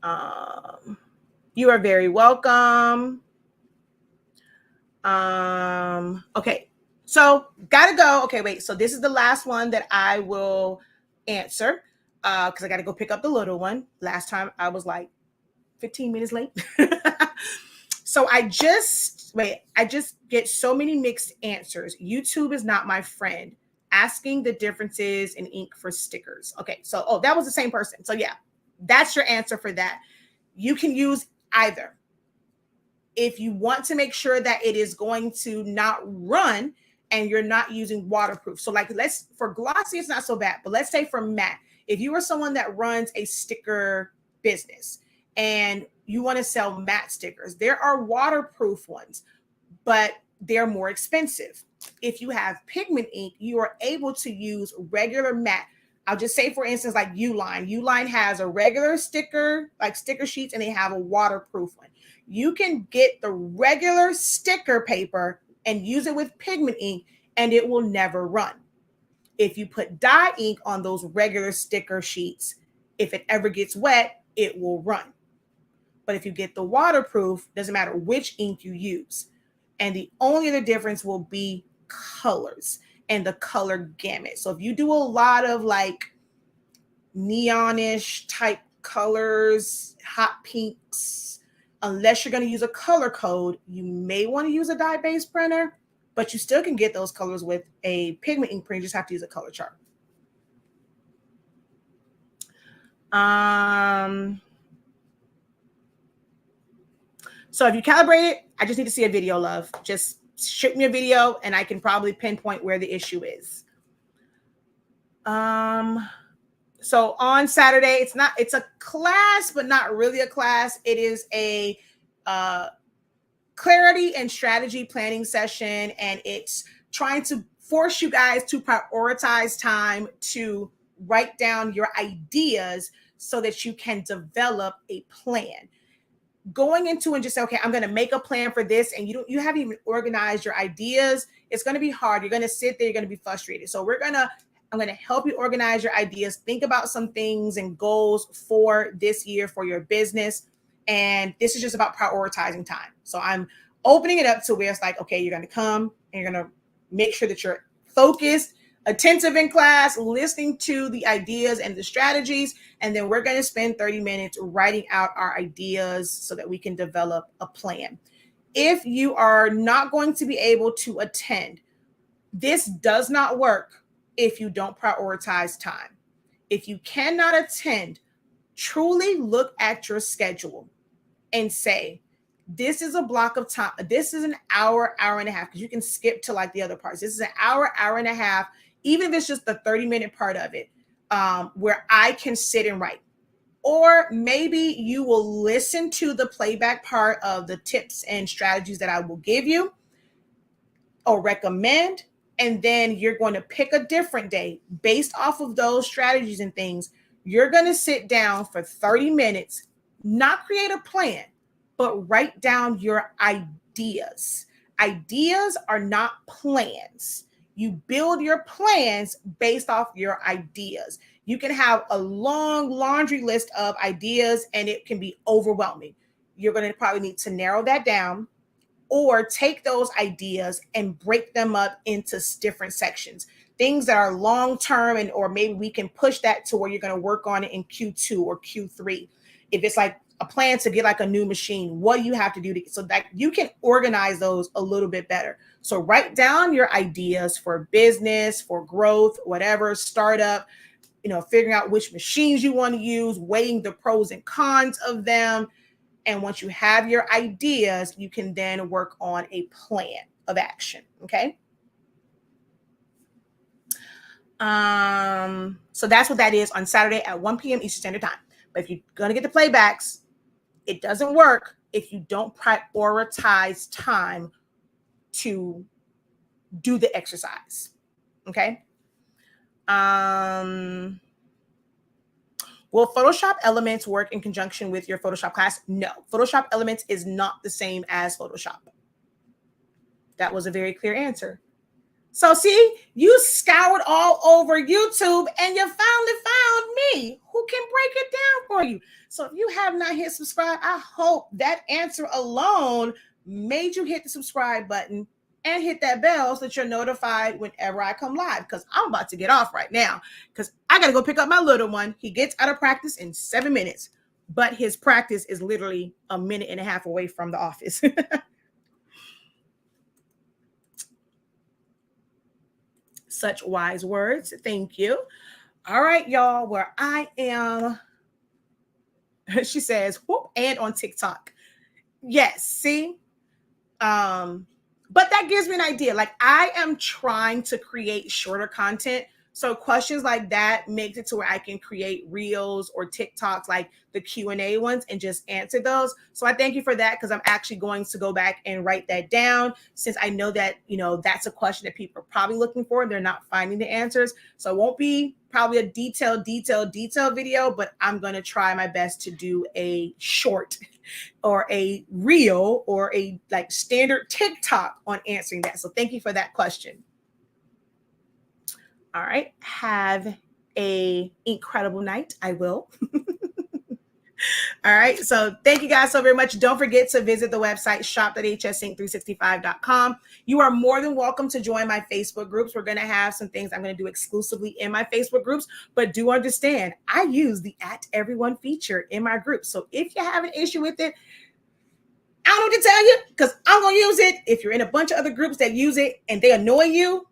You are very welcome. Okay. So gotta go. Okay, wait. So this is the last one that I will answer, because I got to go pick up the little one. Last time I was 15 minutes late. So I just get so many mixed answers. YouTube is not my friend. Asking the differences in ink for stickers. Okay, so that was the same person. So yeah, that's your answer for that. You can use either. If you want to make sure that it is going to not run and you're not using waterproof. So for glossy, it's not so bad, but let's say for matte, if you are someone that runs a sticker business and you want to sell matte stickers, there are waterproof ones, but they're more expensive. If you have pigment ink, you are able to use regular matte. I'll just say, for instance, Uline. Uline has a regular sticker, sticker sheets, and they have a waterproof one. You can get the regular sticker paper and use it with pigment ink, and it will never run. If you put dye ink on those regular sticker sheets, if it ever gets wet, it will run. But if you get the waterproof, doesn't matter which ink you use. And the only other difference will be colors and the color gamut. So if you do a lot of neonish type colors, hot pinks, unless you're going to use a color code, you may want to use a dye-based printer, but you still can get those colors with a pigment ink printer. You just have to use a color chart. So if you calibrate it, I just need to see a video, love. Just shoot me a video and I can probably pinpoint where the issue is. So on Saturday, it's a class, but not really a class. It is a clarity and strategy planning session, and it's trying to force you guys to prioritize time to write down your ideas so that you can develop a plan. Going into and just say, okay, I'm going to make a plan for this, and you haven't even organized your ideas, it's going to be hard. You're going to sit there, you're going to be frustrated. So I'm going to help you organize your ideas. Think about some things and goals for this year for your business. And this is just about prioritizing time. So I'm opening it up to where it's like, okay, you're going to come and you're going to make sure that you're focused, attentive in class, listening to the ideas and the strategies. And then we're going to spend 30 minutes writing out our ideas so that we can develop a plan. If you are not going to be able to attend, this does not work if you don't prioritize time. If you cannot attend, truly look at your schedule and say, this is a block of time. This is an hour, hour and a half, because you can skip to like the other parts. This is an hour, hour and a half, even if it's just the 30-minute part of it, where I can sit and write. Or maybe you will listen to the playback part of the tips and strategies that I will give you or recommend, and then you're going to pick a different day based off of those strategies and things. You're going to sit down for 30 minutes, not create a plan, but write down your ideas. Ideas are not plans. You build your plans based off your ideas. You can have a long laundry list of ideas and it can be overwhelming. You're going to probably need to narrow that down, or take those ideas and break them up into different sections. Things that are long-term, and or maybe we can push that to where you're going to work on it in Q2 or Q3. If it's like a plan to get like a new machine, what do you have to do so that you can organize those a little bit better. So write down your ideas for business, for growth, whatever, startup, figuring out which machines you want to use, weighing the pros and cons of them. And once you have your ideas, you can then work on a plan of action. Okay. So that's what that is on Saturday at 1 p.m. Eastern Standard Time. But if you're going to get the playbacks, it doesn't work if you don't prioritize time to do the exercise. Okay. Will Photoshop Elements work in conjunction with your Photoshop class? No. Photoshop Elements is not the same as Photoshop. That was a very clear answer. So see, you scoured all over YouTube and you finally found me who can break it down for you. So if you have not hit subscribe, I hope that answer alone made you hit the subscribe button and hit that bell so that you're notified whenever I come live, because I'm about to get off right now because I got to go pick up my little one. He gets out of practice in 7 minutes, but his practice is literally a minute and a half away from the office. Such wise words. Thank you. All right, y'all, where I am. She says, whoop, and on TikTok. Yes, see? But that gives me an idea. Like, I am trying to create shorter content. So questions like that makes it to where I can create reels or TikToks like the Q&A ones and just answer those. So I thank you for that, because I'm actually going to go back and write that down, since I know that, that's a question that people are probably looking for and they're not finding the answers. So it won't be probably a detailed video, but I'm going to try my best to do a short or a reel or a like standard TikTok on answering that. So thank you for that question. All right. Have a incredible night. I will. All right. So thank you guys so very much. Don't forget to visit the website shop.hsink365.com. You are more than welcome to join my Facebook groups. We're going to have some things I'm going to do exclusively in my Facebook groups, but do understand I use the @everyone feature in my group. So if you have an issue with it, I don't know what to tell you, because I'm going to use it. If you're in a bunch of other groups that use it and they annoy you,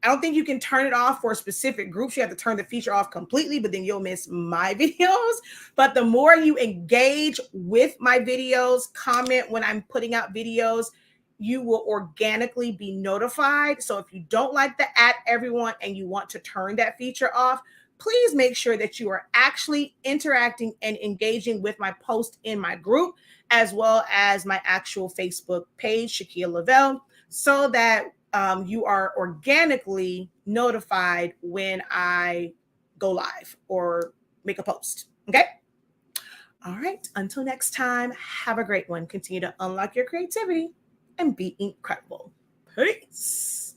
I don't think you can turn it off for specific groups. You have to turn the feature off completely, but then you'll miss my videos. But the more you engage with my videos, comment when I'm putting out videos, you will organically be notified. So if you don't like the @everyone and you want to turn that feature off, please make sure that you are actually interacting and engaging with my post in my group, as well as my actual Facebook page, Shakia Lavelle, so that you are organically notified when I go live or make a post. Okay. All right. Until next time, have a great one. Continue to unlock your creativity and be incredible. Peace.